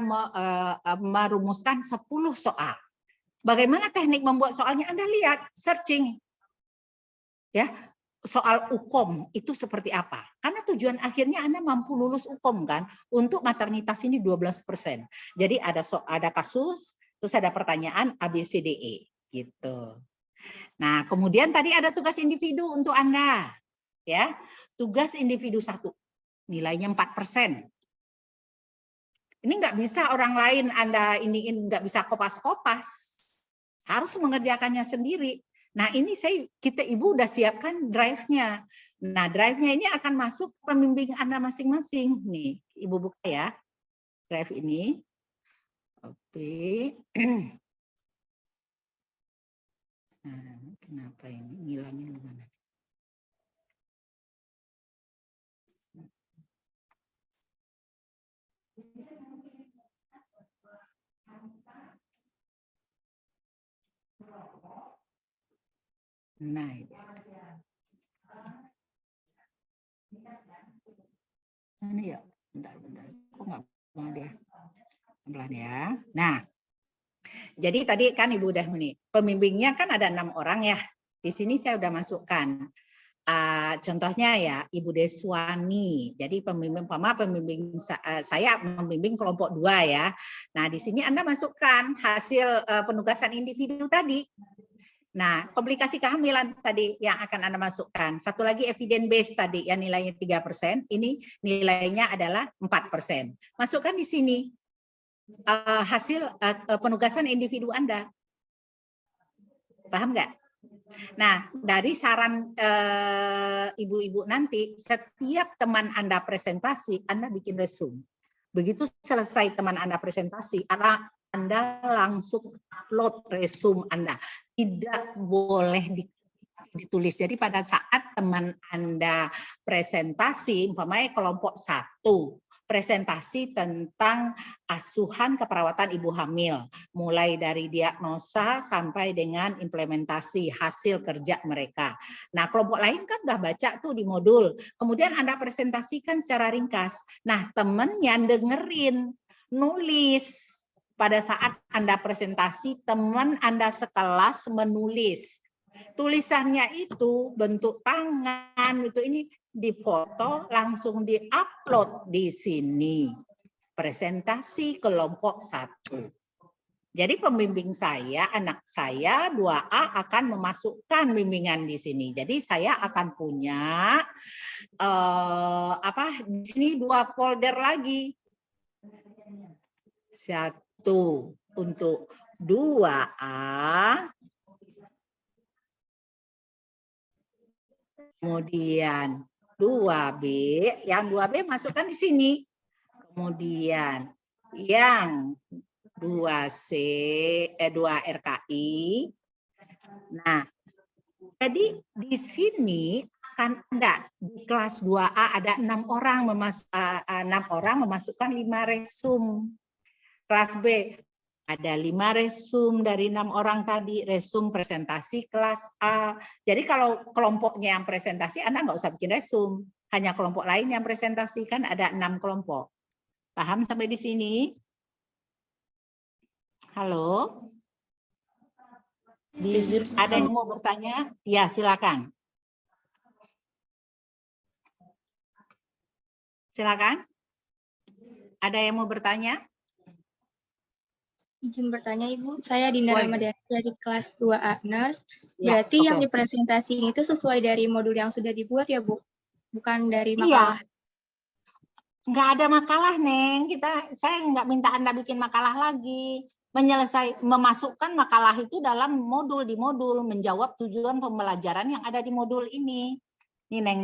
[SPEAKER 1] merumuskan 10 soal. Bagaimana teknik membuat soalnya? Anda lihat, searching. Ya, soal UKOM itu seperti apa? Karena tujuan akhirnya Anda mampu lulus UKOM kan? Untuk maternitas ini 12%. Jadi ada kasus, terus ada pertanyaan ABCDE gitu. Nah, kemudian tadi ada tugas individu untuk Anda. Ya, tugas individu 1. Nilainya 4%. Ini nggak bisa orang lain Anda iniin, nggak bisa kopas-kopas. Harus mengerjakannya sendiri. Nah, ini kita Ibu udah siapkan drive-nya. Nah, drive-nya ini akan masuk pembimbing Anda masing-masing. Nih, Ibu buka ya. Drive ini. Oke. Nah, kenapa ini ngilangin gimana? Nah, ini. Ini ya, bentar. Kok nggak mau dia? Pelan ya. Nah, jadi tadi kan Ibu udah nih, pembimbingnya kan ada 6 orang ya. Di sini saya udah masukkan. Contohnya ya Ibu Deswani. Jadi pembimbing saya membimbing kelompok 2 ya. Nah, di sini Anda masukkan hasil penugasan individu tadi. Nah, komplikasi kehamilan tadi yang akan Anda masukkan. Satu lagi evidence base tadi yang nilainya 3%, ini nilainya adalah 4%. Masukkan di sini hasil penugasan individu Anda. Paham nggak? Nah, dari saran ibu-ibu nanti, setiap teman Anda presentasi, Anda bikin resume. Begitu selesai teman Anda presentasi, Anda langsung upload resume Anda. Tidak boleh ditulis. Jadi pada saat teman Anda presentasi, umpamanya kelompok 1, presentasi tentang asuhan keperawatan ibu hamil, mulai dari diagnosa sampai dengan implementasi hasil kerja mereka. Nah, kelompok lain kan udah baca tuh di modul, kemudian Anda presentasikan secara ringkas. Nah, temen yang dengerin, nulis. Pada saat Anda presentasi, teman Anda sekelas menulis. Tulisannya itu bentuk tangan, itu ini dipoto langsung diupload di sini. Presentasi kelompok 1. Jadi pembimbing saya, anak saya 2A akan memasukkan bimbingan di sini. Jadi saya akan punya di sini 2 folder lagi. 1 untuk 2A. Kemudian 2B, yang 2B masukkan di sini. Kemudian yang 2C, 2RKI. Nah, jadi di sini akan ada di kelas 2A ada 6 orang memasukkan 5 resume. Kelas B ada 5 resume dari 6 orang tadi, resume presentasi kelas A. Jadi kalau kelompoknya yang presentasi, Anda nggak usah bikin resume. Hanya kelompok lain yang presentasi, kan ada 6 kelompok. Paham sampai di sini? Halo? Ada yang mau bertanya? Ya, silakan. Silakan. Ada yang mau bertanya?
[SPEAKER 2] Izin bertanya Ibu, saya Dinda Ramadhani dari kelas 2A Nurse.
[SPEAKER 1] Ya,
[SPEAKER 2] Berarti yang dipresentasikan itu sesuai dari modul yang sudah dibuat ya Bu? Bukan dari makalah?
[SPEAKER 1] Nggak ada makalah, Neng. Saya nggak minta Anda bikin makalah lagi. Memasukkan makalah itu dalam modul, di modul, menjawab tujuan pembelajaran yang ada di modul ini. Nih, Neng,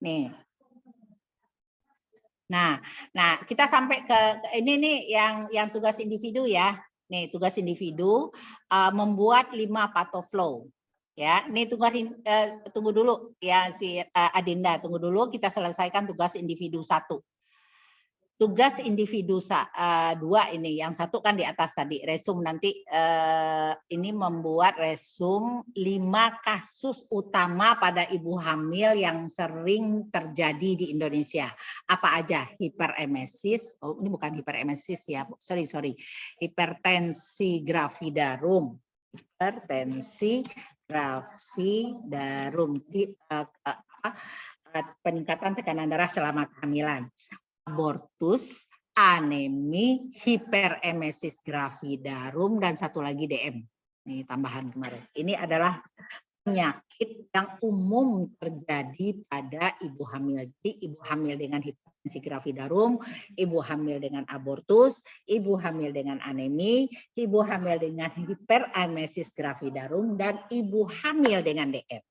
[SPEAKER 1] nih. Nah, kita sampai ke ini nih yang tugas individu ya. Nih, tugas individu membuat 5 pathoflow. Ya, ini tunggu dulu ya si Adinda, tunggu dulu kita selesaikan tugas individu 1. Tugas individu 2 ini, yang 1 kan di atas tadi, resume nanti ini membuat resume 5 kasus utama pada ibu hamil yang sering terjadi di Indonesia. Apa aja? Hiperemesis, oh ini bukan hiperemesis ya, sorry, hipertensi gravidarum. Hipertensi gravidarum, peningkatan tekanan darah selama kehamilan. Abortus, anemi, hiperemesis gravidarum, dan 1 lagi DM. Ini tambahan kemarin. Ini adalah penyakit yang umum terjadi pada ibu hamil. Jadi ibu hamil dengan hipertensi gravidarum, ibu hamil dengan abortus, ibu hamil dengan anemi, ibu hamil dengan hiperemesis gravidarum, dan ibu hamil dengan DM.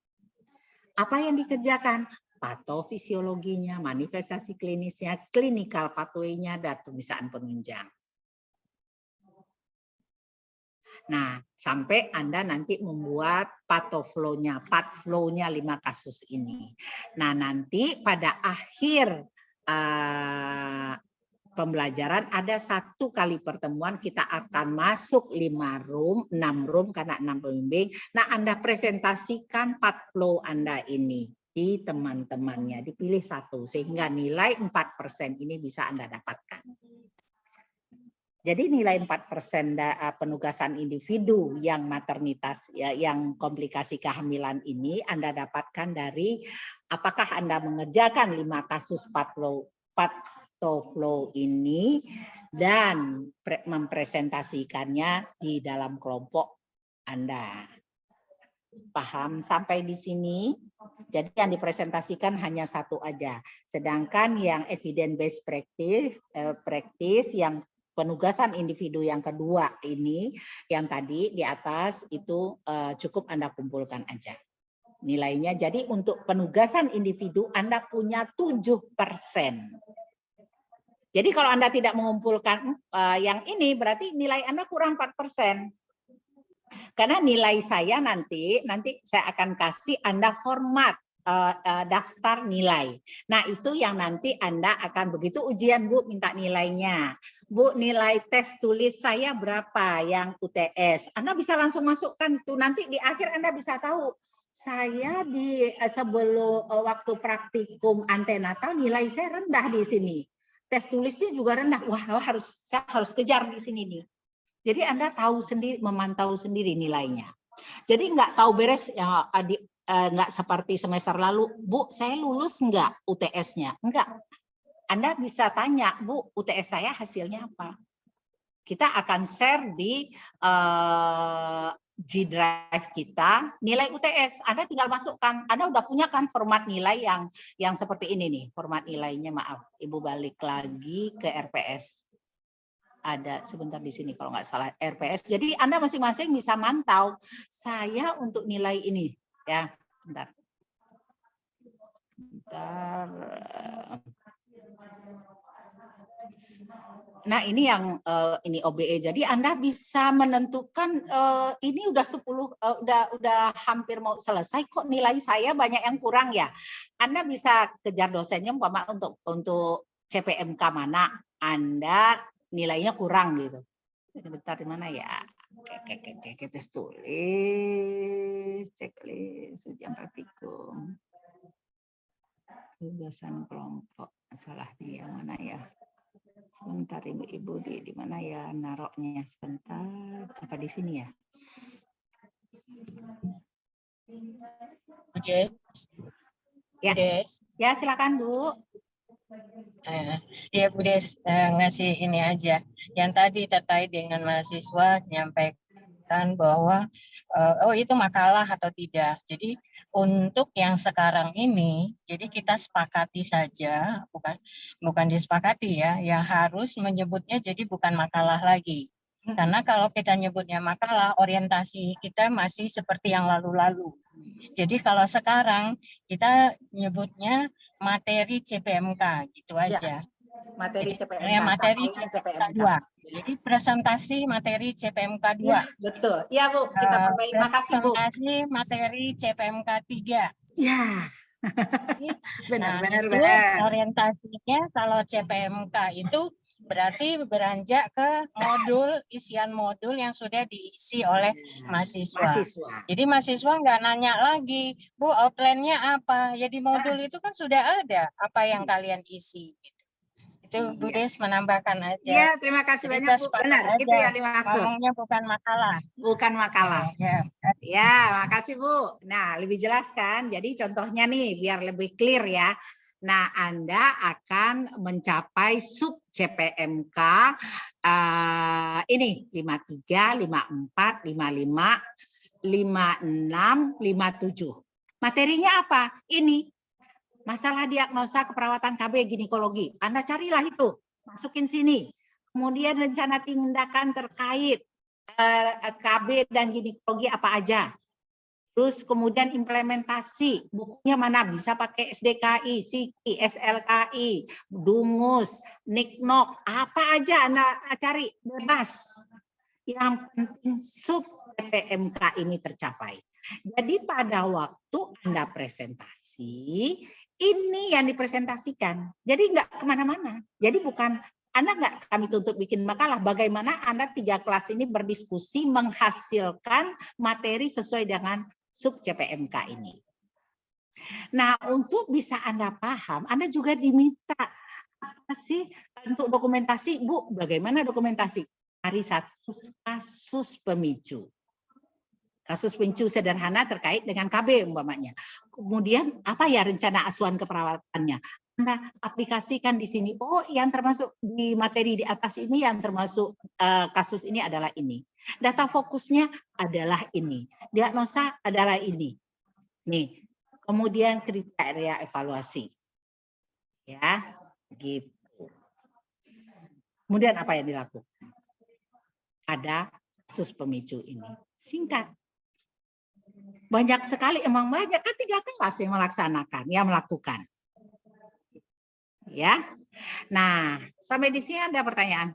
[SPEAKER 1] Apa yang dikerjakan? Patofisiologinya, manifestasi klinisnya, klinikal pathway-nya, dan pemeriksaan penunjang. Nah, sampai Anda nanti membuat pathoflow-nya 5 kasus ini. Nah, nanti pada akhir pembelajaran ada 1 kali pertemuan kita akan masuk 6 room karena 6 pembimbing. Nah, Anda presentasikan 4 flow Anda ini di teman-temannya, dipilih 1 sehingga nilai 4% ini bisa Anda dapatkan. Jadi nilai 4% penugasan individu yang maternitas ya, yang komplikasi kehamilan ini Anda dapatkan dari apakah Anda mengerjakan 5 kasus flow ini dan mempresentasikannya di dalam kelompok Anda. Paham sampai di sini? Jadi yang dipresentasikan hanya 1 aja. Sedangkan yang evidence based practice yang penugasan individu yang kedua ini, yang tadi di atas itu cukup Anda kumpulkan aja nilainya. Jadi untuk penugasan individu Anda punya 7%. Jadi kalau Anda tidak mengumpulkan yang ini, berarti nilai Anda kurang 4%. Karena nilai saya nanti saya akan kasih Anda format daftar nilai. Nah, itu yang nanti Anda akan begitu ujian, Bu, minta nilainya. Bu, nilai tes tulis saya berapa yang UTS? Anda bisa langsung masukkan itu. Nanti di akhir Anda bisa tahu, saya di sebelum waktu praktikum antenatal nilai saya rendah di sini. Tes tulisnya juga rendah. Wah, saya harus kejar di sini nih. Jadi Anda tahu sendiri, memantau sendiri nilainya. Jadi nggak tahu beres ya, nggak seperti semester lalu, Bu, saya lulus nggak UTS-nya? Enggak. Anda bisa tanya, Bu, UTS saya hasilnya apa? Kita akan share di G Drive kita nilai UTS. Anda tinggal masukkan. Anda udah punya kan format nilai yang seperti ini nih, format nilainya. Maaf, Ibu balik lagi ke RPS. Ada sebentar di sini kalau nggak salah RPS. Jadi Anda masing-masing bisa mantau. Saya untuk nilai ini ya, bentar. Nah, ini yang ini OBE. Jadi Anda bisa menentukan ini udah 10 udah hampir mau selesai kok nilai saya banyak yang kurang ya. Anda bisa kejar dosennya umpama untuk CPMK mana Anda nilainya kurang gitu. Bentar di mana ya? Oke, tes tulis, checklist, ujian praktikum. Tugasan kelompok. Salahnya yang mana ya? Sebentar Ibu di mana ya naroknya, sebentar. Apa di sini ya?
[SPEAKER 9] Oke.
[SPEAKER 1] Ya. Ya, silakan Bu.
[SPEAKER 9] Ya Bu Des, ngasih ini aja. Yang tadi terkait dengan mahasiswa menyampaikan bahwa itu makalah atau tidak. Jadi untuk yang sekarang ini, jadi kita sepakati saja, bukan disepakati ya, yang harus menyebutnya jadi bukan makalah lagi. Karena kalau kita nyebutnya makalah, orientasi kita masih seperti yang lalu-lalu. Jadi kalau sekarang kita nyebutnya materi CPMK gitu aja.
[SPEAKER 1] Materi CPMK.
[SPEAKER 9] Ya, materi CPMK 2. Jadi presentasi materi CPMK 2.
[SPEAKER 1] Ya, betul. Ya Bu, kita perbaiki. Makasih Bu.
[SPEAKER 9] Presentasi materi CPMK 3.
[SPEAKER 1] Ya. Benar.
[SPEAKER 9] Orientasinya kalau CPMK itu berarti beranjak ke isian modul yang sudah diisi oleh mahasiswa. Jadi mahasiswa nggak nanya lagi, Bu, outline-nya apa? Ya di modul itu kan sudah ada apa yang kalian isi. Itu Bu Des menambahkan aja.
[SPEAKER 1] Iya, terima kasih banyak Bu. Benar, itu yang dimaksud.
[SPEAKER 9] Ngomongnya bukan makalah.
[SPEAKER 1] Bukan makalah. Ya, makasih Bu. Nah, lebih jelas kan? Jadi contohnya nih, biar lebih clear ya. Nah, Anda akan mencapai sub CPMK ini 53, 54, 55, 56, 57. Materinya apa? Ini masalah diagnosa keperawatan KB ginekologi. Anda carilah itu, masukin sini. Kemudian rencana tindakan terkait KB dan ginekologi apa aja. Terus kemudian implementasi, bukunya mana, bisa pakai SDKI, SIKI, SLKI, Dungus, Niknok, apa aja Anda cari, bebas. Yang penting sub PMK ini tercapai. Jadi pada waktu Anda presentasi, ini yang dipresentasikan. Jadi nggak kemana-mana. Jadi bukan Anda nggak kami tuntut bikin makalah, bagaimana Anda 3 kelas ini berdiskusi menghasilkan materi sesuai dengan sub CPMK ini. Nah, untuk bisa Anda paham, Anda juga diminta apa sih untuk dokumentasi, Bu, bagaimana dokumentasi? Hari satu kasus pemicu. Kasus pemicu sederhana terkait dengan KB umpamanya. Kemudian apa ya rencana asuhan keperawatannya? Anda aplikasikan di sini. Oh, yang termasuk di materi di atas ini yang termasuk kasus ini adalah ini. Data fokusnya adalah ini. Diagnosa adalah ini. Nih. Kemudian kriteria evaluasi. Ya, gitu. Kemudian apa yang dilakukan? Ada kasus pemicu ini. Singkat. Banyak sekali, emang banyak kan 3 kelas yang melaksanakan, yang melakukan. Ya. Nah, sampai di sini ada pertanyaan?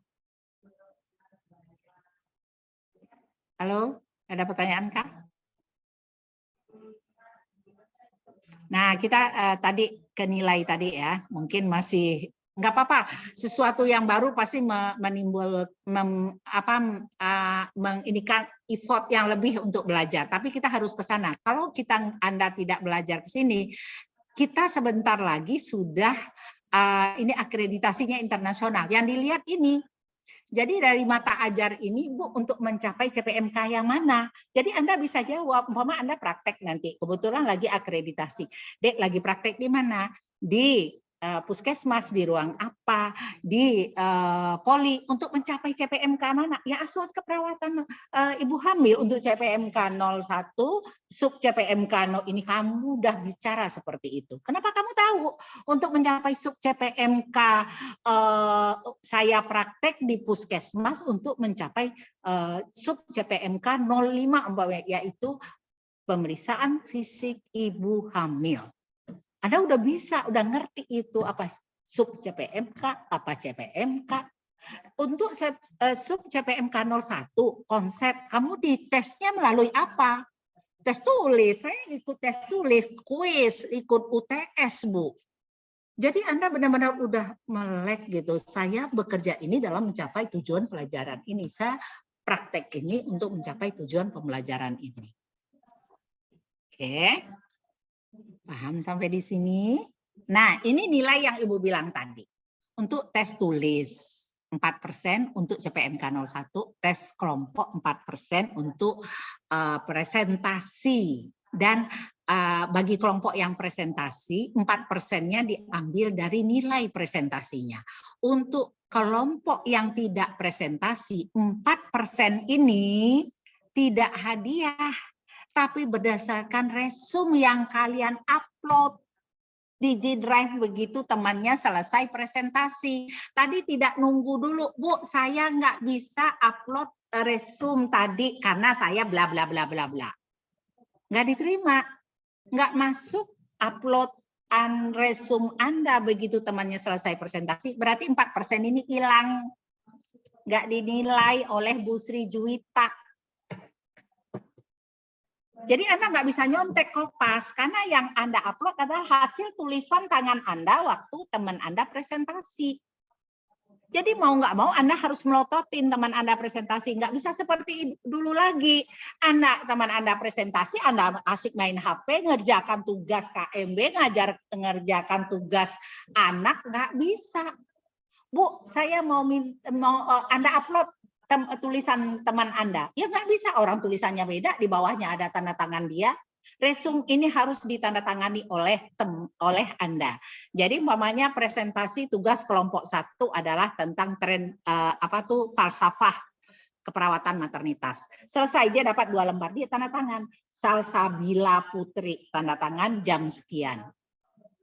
[SPEAKER 1] Halo, ada pertanyaan Kak? Nah, kita tadi ke nilai tadi ya, mungkin masih nggak apa-apa. Sesuatu yang baru pasti menginikan effort yang lebih untuk belajar. Tapi kita harus ke sana. Kalau Anda tidak belajar ke sini, kita sebentar lagi sudah ini akreditasinya internasional. Yang dilihat ini. Jadi dari mata ajar ini, Bu, untuk mencapai CPMK yang mana? Jadi Anda bisa jawab, umpama Anda praktek nanti, kebetulan lagi akreditasi. Dek, lagi praktek di mana? Di puskesmas, di ruang apa, di poli, untuk mencapai CPMK mana? Ya asuhan keperawatan ibu hamil untuk CPMK 01, sub CPMK 0 ini kamu udah bicara seperti itu. Kenapa kamu tahu? Untuk mencapai sub CPMK saya praktek di puskesmas untuk mencapai sub CPMK 05 yaitu pemeriksaan fisik ibu hamil. Anda udah bisa, udah ngerti itu apa sub CPMK, apa CPMK. Untuk sub CPMK 01 konsep kamu ditesnya melalui apa? Tes tulis, saya ikut tes tulis, kuis, ikut UTS, Bu. Jadi Anda benar-benar udah melek gitu. Saya bekerja ini dalam mencapai tujuan pelajaran ini. Saya praktek ini untuk mencapai tujuan pembelajaran ini. Oke. Paham sampai di sini? Nah, ini nilai yang Ibu bilang tadi. Untuk tes tulis 4% untuk CPMK 01, tes kelompok 4% untuk presentasi. Dan bagi kelompok yang presentasi, 4%-nya diambil dari nilai presentasinya. Untuk kelompok yang tidak presentasi, 4% ini tidak hadiah, tapi berdasarkan resume yang kalian upload di G Drive begitu temannya selesai presentasi. Tadi tidak nunggu dulu, Bu, saya nggak bisa upload resume tadi karena saya bla bla bla bla bla. Nggak diterima, nggak masuk upload resume Anda begitu temannya selesai presentasi. Berarti 4% ini hilang, nggak dinilai oleh Bu Sri Juwita. Jadi Anda nggak bisa nyontek kopas karena yang Anda upload adalah hasil tulisan tangan Anda waktu teman Anda presentasi. Jadi mau nggak mau Anda harus melototin teman Anda presentasi. Nggak bisa seperti dulu lagi. Teman Anda presentasi, Anda asik main HP, ngerjakan tugas KMB, ngerjakan tugas anak, nggak bisa. Bu, saya mau Anda upload tulisan teman Anda. Ya nggak bisa, orang tulisannya beda, di bawahnya ada tanda tangan dia. Resume ini harus ditandatangani oleh Anda. Jadi umpamanya presentasi tugas kelompok 1 adalah tentang falsafah keperawatan maternitas. Selesai, dia dapat 2 lembar, dia tanda tangan. Salsabila Putri, tanda tangan jam sekian.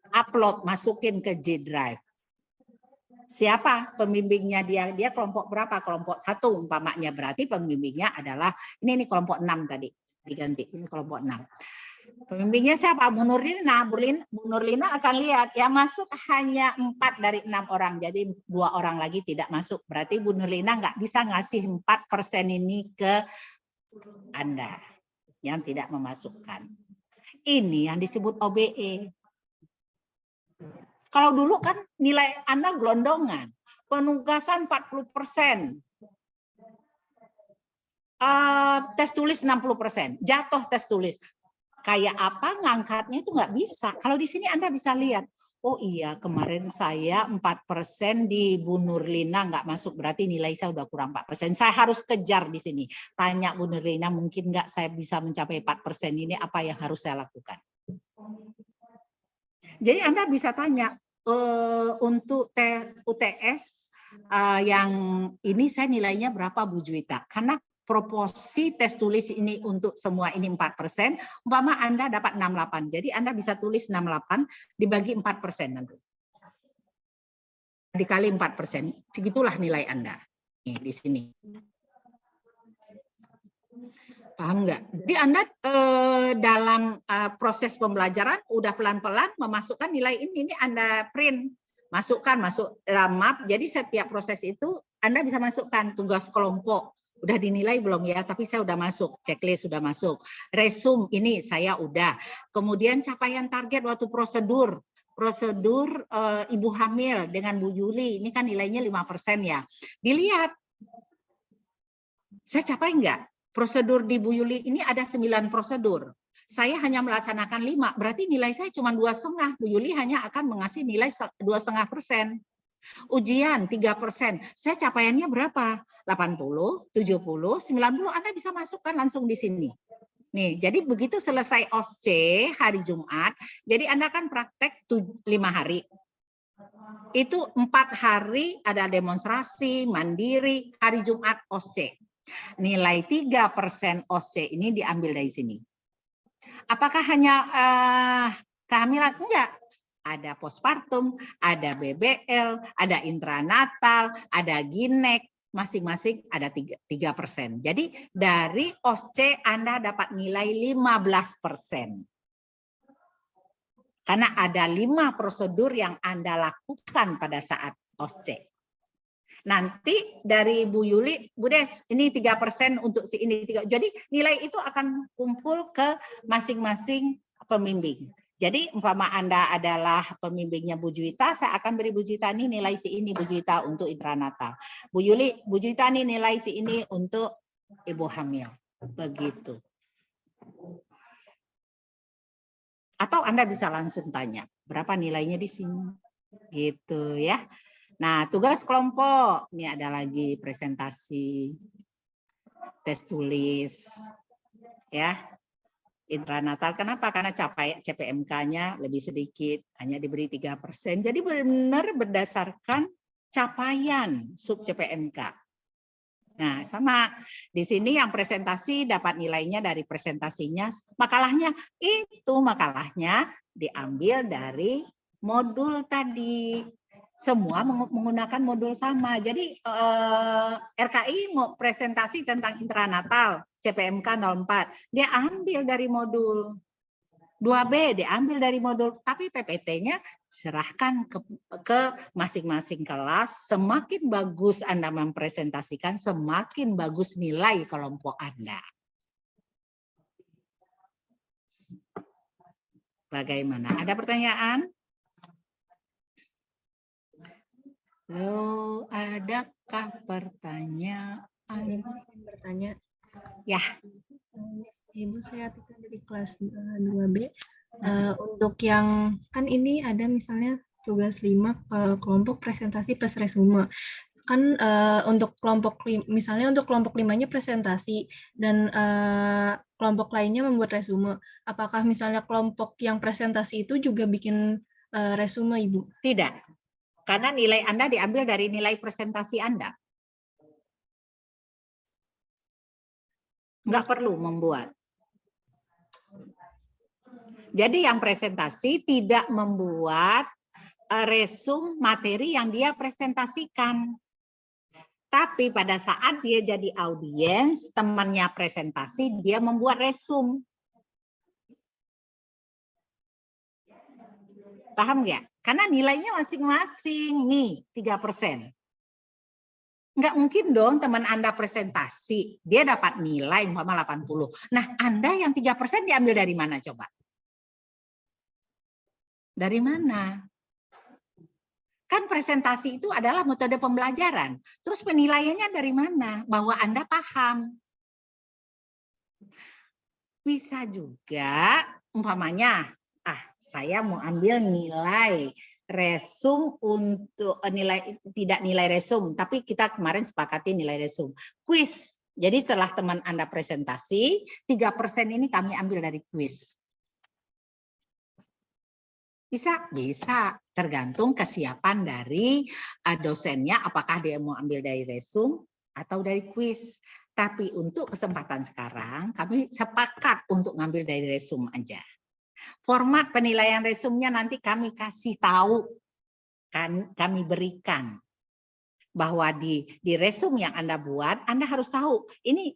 [SPEAKER 1] Upload, masukin ke G Drive. Siapa pembimbingnya dia? Dia kelompok berapa? Kelompok 1 umpamanya. Berarti pembimbingnya adalah, ini kelompok 6 tadi. Diganti, ini kelompok 6. Pembimbingnya siapa? Bu Nurlina. Bu Nurlina akan lihat, yang masuk hanya 4 dari 6 orang. Jadi 2 orang lagi tidak masuk. Berarti Bu Nurlina nggak bisa ngasih 4% ini ke Anda. Yang tidak memasukkan. Ini yang disebut OBE. Kalau dulu kan nilai Anda gelondongan. penugasan 40%. Tes tulis 60%, jatuh tes tulis. Kayak apa ngangkatnya itu nggak bisa. Kalau di sini Anda bisa lihat, oh iya kemarin saya 4% di Bu Nurlina nggak masuk, berarti nilai saya udah kurang 4%. Saya harus kejar di sini. Tanya Bu Nurlina, mungkin nggak saya bisa mencapai 4% ini, apa yang harus saya lakukan? Jadi Anda bisa tanya, untuk UTS yang ini saya nilainya berapa Bu Juwita? Karena proporsi tes tulis ini untuk semua ini 4%, umpama Anda dapat 68. Jadi Anda bisa tulis 68 dibagi 4% nanti. Dikali 4%, segitulah nilai Anda. Nih, di sini. Paham nggak? Jadi Anda dalam proses pembelajaran udah pelan-pelan memasukkan nilai ini Anda print. Masukkan, masuk dalam map. Jadi setiap proses itu Anda bisa masukkan tugas kelompok. Udah dinilai belum ya? Tapi saya udah masuk. Checklist sudah masuk. Resume ini saya udah. Kemudian capaian target waktu prosedur. Prosedur ibu hamil dengan Bu Yuli. Ini kan nilainya 5% ya. Dilihat. Saya capai enggak? Prosedur di Bu Yuli ini ada 9 prosedur. Saya hanya melaksanakan 5. Berarti nilai saya cuma 2,5. Bu Yuli hanya akan mengasih nilai 2,5%. Ujian 3%. Saya capaiannya berapa? 80, 70, 90. Anda bisa masukkan langsung di sini. Nih, jadi begitu selesai OSC hari Jumat, jadi Anda kan praktek 5 hari. Itu 4 hari ada demonstrasi, mandiri, hari Jumat OSC. Nilai 3% OSC ini diambil dari sini. Apakah hanya kehamilan? Enggak. Ada postpartum, ada BBL, ada intranatal, ada ginek, masing-masing ada 3%. Jadi dari OSC Anda dapat nilai 15%. Karena ada 5 prosedur yang Anda lakukan pada saat OSC. Nanti dari Bu Yuli, Bu Des, ini 3% untuk si ini 3. Jadi nilai itu akan kumpul ke masing-masing pembimbing. Jadi umpama Anda adalah pembimbingnya Bu Juwita, saya akan beri Bu Juwita ini nilai si ini Bu Juwita untuk intranatal. Bu Yuli, Bu Juwita ini nilai si ini untuk ibu hamil. Begitu. Atau Anda bisa langsung tanya, berapa nilainya di sini? Gitu ya. Nah, tugas kelompok. Ini ada lagi presentasi, tes tulis. Ya. Intranatal, kenapa? Karena CPMK-nya lebih sedikit, hanya diberi 3%. Jadi benar berdasarkan capaian sub CPMK. Nah, sama di sini yang presentasi dapat nilainya dari presentasinya. Makalahnya diambil dari modul tadi. Semua menggunakan modul sama. Jadi RKI mau presentasi tentang intranatal, CPMK 04. Dia ambil dari modul 2B, diambil dari modul. Tapi PPT-nya serahkan ke masing-masing kelas. Semakin bagus Anda mempresentasikan, semakin bagus nilai kelompok Anda. Bagaimana? Ada pertanyaan? Loh, adakah pertanyaan?
[SPEAKER 8] Bertanya.
[SPEAKER 1] Ya.
[SPEAKER 8] Ibu, saya Tika dari kelas 2B. Untuk yang, kan ini ada misalnya tugas 5 kelompok presentasi plus resume. Kan untuk kelompok, misalnya untuk kelompok 5-nya presentasi dan kelompok lainnya membuat resume. Apakah misalnya kelompok yang presentasi itu juga bikin resume, Ibu?
[SPEAKER 1] Tidak. Karena nilai Anda diambil dari nilai presentasi Anda. Nggak perlu membuat. Jadi yang presentasi tidak membuat resume materi yang dia presentasikan. Tapi pada saat dia jadi audiens, temannya presentasi, dia membuat resume. Paham nggak? Karena nilainya masing-masing nih 3%. Nggak mungkin dong teman Anda presentasi, dia dapat nilai umpama 80. Nah, Anda yang 3% diambil dari mana coba? Dari mana? Kan presentasi itu adalah metode pembelajaran. Terus penilaiannya dari mana? Bahwa Anda paham. Bisa juga umpamanya, saya mau ambil nilai resum untuk tidak nilai resum, tapi kita kemarin sepakati nilai resum. Kuis. Jadi setelah teman Anda presentasi, 3% ini kami ambil dari kuis. Bisa, tergantung kesiapan dari dosennya, apakah dia mau ambil dari resum atau dari kuis. Tapi untuk kesempatan sekarang, kami sepakat untuk ngambil dari resum aja. Format penilaian resumnya nanti kami kasih tahu, kami berikan. Bahwa di resum yang Anda buat, Anda harus tahu ini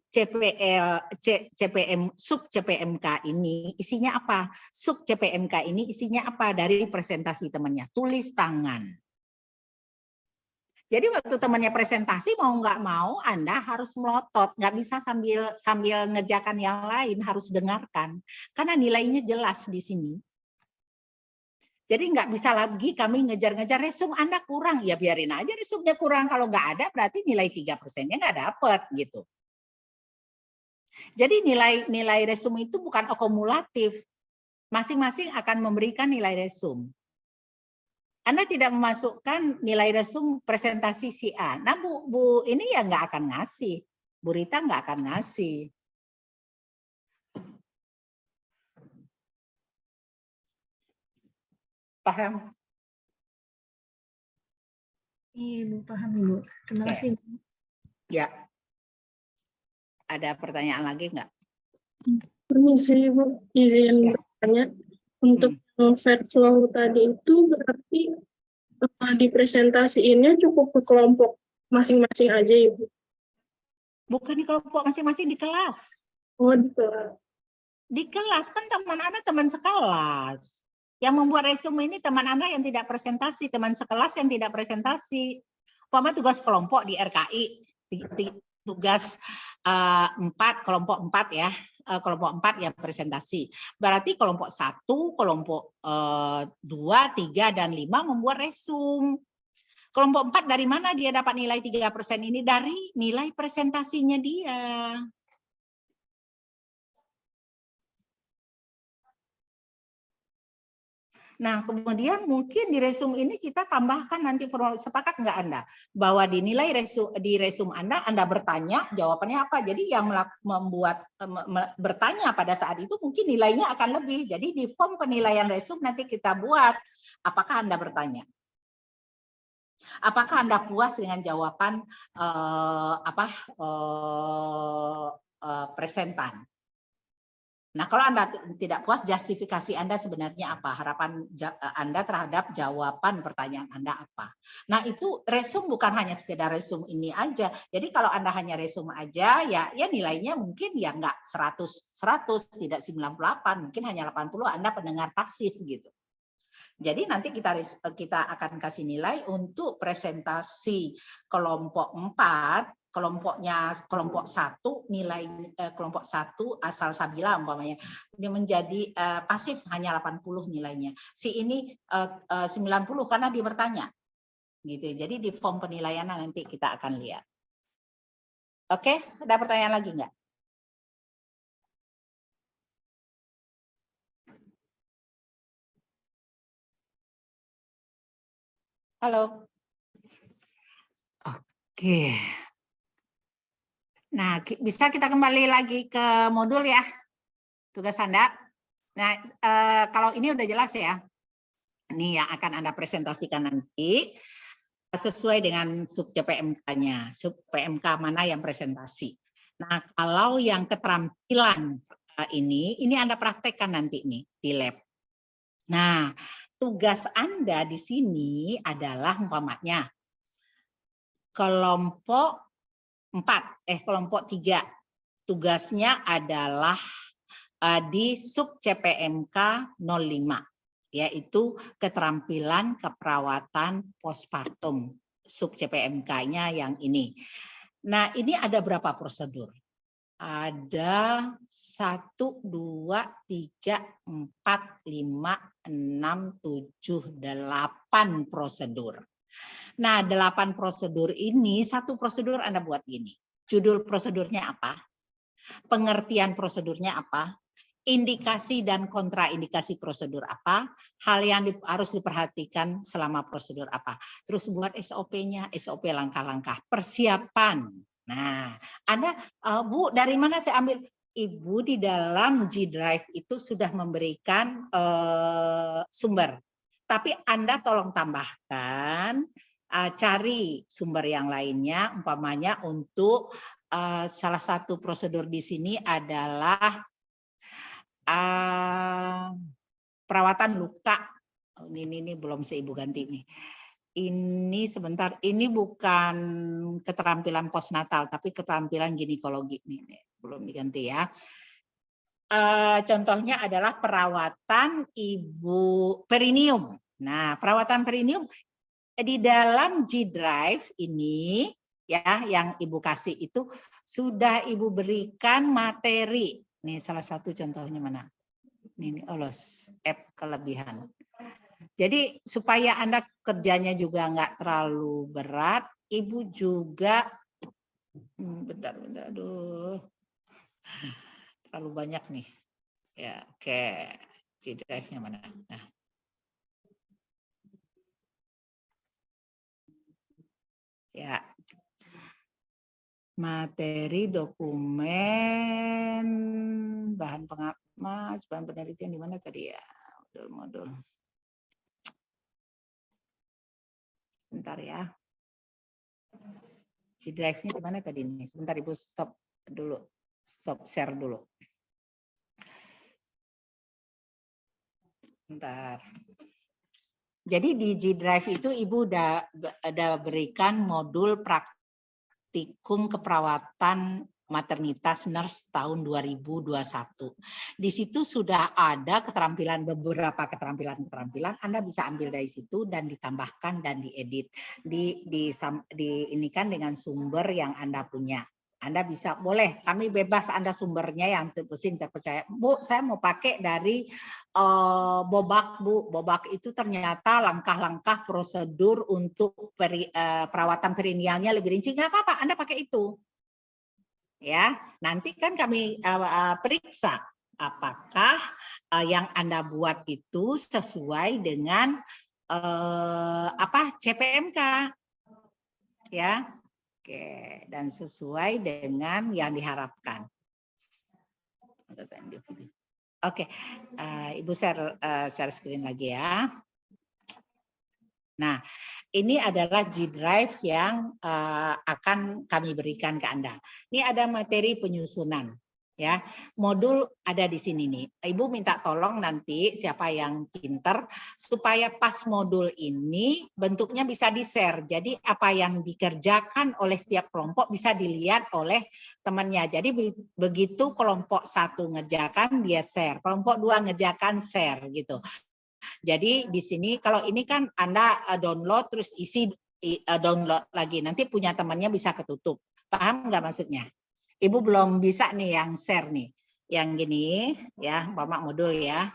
[SPEAKER 1] sub CPMK ini isinya apa? Sub CPMK ini isinya apa? Dari presentasi temannya, tulis tangan. Jadi waktu temannya presentasi mau nggak mau Anda harus melotot, nggak bisa sambil ngerjakan yang lain, harus dengarkan. Karena nilainya jelas di sini. Jadi nggak bisa lagi kami ngejar-ngejar resum Anda kurang, ya biarin aja resumnya kurang. Kalau nggak ada berarti nilai 3%-nya nggak dapat gitu. Jadi nilai resum itu bukan akumulatif. Masing-masing akan memberikan nilai resum. Anda tidak memasukkan nilai resum presentasi si A. Nah Bu ini ya nggak akan ngasih. Bu Rita nggak akan ngasih. Paham?
[SPEAKER 8] Iya, Ibu, paham, Ibu. Terima kasih.
[SPEAKER 1] Ya. Ada pertanyaan lagi nggak?
[SPEAKER 10] Permisi, Bu. Izin bertanya. Untuk virtual tadi itu berarti di presentasiinnya cukup ke kelompok masing-masing aja, Ibu?
[SPEAKER 1] Bukan di kelompok masing-masing, di kelas.
[SPEAKER 10] Oh, di kelas.
[SPEAKER 1] Di kelas, kan teman Anda teman sekelas. Yang membuat resume ini teman Anda yang tidak presentasi, teman sekelas yang tidak presentasi. Umpama tugas kelompok di RKI, tugas 4, kelompok 4 ya, kelompok 4 yang presentasi. Berarti kelompok 1, kelompok 2, 3, dan 5 membuat resume. Kelompok 4 dari mana dia dapat nilai 3% ini? Dari nilai presentasinya dia. Nah, kemudian mungkin di resum ini kita tambahkan nanti, sepakat nggak Anda? Bahwa di nilai resum Anda bertanya, jawabannya apa? Jadi yang bertanya pada saat itu mungkin nilainya akan lebih. Jadi di form penilaian resum nanti kita buat, apakah Anda bertanya? Apakah Anda puas dengan jawaban presentan? Nah, kalau Anda tidak puas, justifikasi Anda sebenarnya apa? Harapan Anda terhadap jawaban pertanyaan Anda apa? Nah, itu resum bukan hanya sekedar resum ini aja. Jadi kalau Anda hanya resum aja, ya nilainya mungkin ya nggak 100, tidak 98, mungkin hanya 80, Anda pendengar pasif gitu. Jadi nanti kita akan kasih nilai untuk presentasi kelompok 4, kelompok 1 nilai kelompok 1 asal Sabila umpamanya dia menjadi pasif hanya 80 nilainya. Si ini 90 karena dia bertanya. Gitu. Jadi di form penilaian nanti kita akan lihat. Oke, ada pertanyaan lagi enggak? Halo. Oke. Nah, bisa kita kembali lagi ke modul ya, tugas Anda. Nah, kalau ini udah jelas ya, ini yang akan Anda presentasikan nanti sesuai dengan sub PMK-nya, sub PMK mana yang presentasi. Nah, kalau yang keterampilan ini Anda praktekkan nanti nih di lab. Nah, tugas Anda di sini adalah umpamanya kelompok 3 tugasnya adalah di sub CPMK 05 yaitu keterampilan keperawatan postpartum, sub CPMK-nya yang ini. Nah, ini ada berapa prosedur? Ada 1, 2, 3, 4, 5, 6, 7, 8 prosedur. Nah, 8 prosedur ini, satu prosedur Anda buat gini. Judul prosedurnya apa? Pengertian prosedurnya apa? Indikasi dan kontraindikasi prosedur apa? Hal yang harus diperhatikan selama prosedur apa? Terus buat SOP-nya, SOP langkah-langkah, persiapan. Nah, Anda, Bu, dari mana saya ambil? Ibu di dalam G Drive itu sudah memberikan sumber. Tapi Anda tolong tambahkan, cari sumber yang lainnya, umpamanya untuk salah satu prosedur di sini adalah perawatan luka. Ini belum seibu ganti nih. Ini sebentar, ini bukan keterampilan postnatal, tapi keterampilan ginekologi nih, belum diganti ya. Contohnya adalah perawatan ibu perineum. Nah, perawatan perineum di dalam G Drive ini ya, yang Ibu kasih itu sudah Ibu berikan materi. Nih salah satu contohnya mana? Ini olos app kelebihan. Jadi supaya Anda kerjanya juga nggak terlalu berat, Ibu juga bentar, aduh, terlalu banyak nih. Ya, oke, G Drive-nya mana? Nah. Ya, materi, dokumen, bahan pengamas, bahan penelitian di mana tadi ya? Modul-modul. Bentar ya. Si drive-nya di mana tadi nih? Sebentar Ibu stop dulu. Stop share dulu. Bentar. Jadi di G Drive itu Ibu udah berikan modul praktikum keperawatan maternitas nurse tahun 2021. Di situ sudah ada keterampilan, beberapa keterampilan Anda bisa ambil dari situ dan ditambahkan dan diedit. Diinikan dengan sumber yang Anda punya. Anda bisa, boleh, kami bebas Anda sumbernya yang terpercaya. Bu, saya mau pakai dari Bobak, Bu. Bobak itu ternyata langkah-langkah prosedur untuk perawatan perinealnya lebih rinci. Nggak apa-apa, Anda pakai itu. Ya, nanti kan kami periksa apakah yang Anda buat itu sesuai dengan CPMK. Ya. Oke, dan sesuai dengan yang diharapkan. Oke, Ibu share screen lagi ya. Nah, ini adalah G Drive yang akan kami berikan ke Anda. Ini ada materi penyusunan. Ya, modul ada di sini nih. Ibu minta tolong nanti siapa yang pinter supaya pas modul ini bentuknya bisa di-share. Jadi apa yang dikerjakan oleh setiap kelompok bisa dilihat oleh temannya. Jadi begitu kelompok 1 ngerjakan dia share, kelompok 2 ngerjakan share gitu. Jadi di sini kalau ini kan Anda download terus isi download lagi. Nanti punya temannya bisa ketutup. Paham nggak maksudnya? Ibu belum bisa nih yang share nih. Yang gini ya, Bapak modul ya.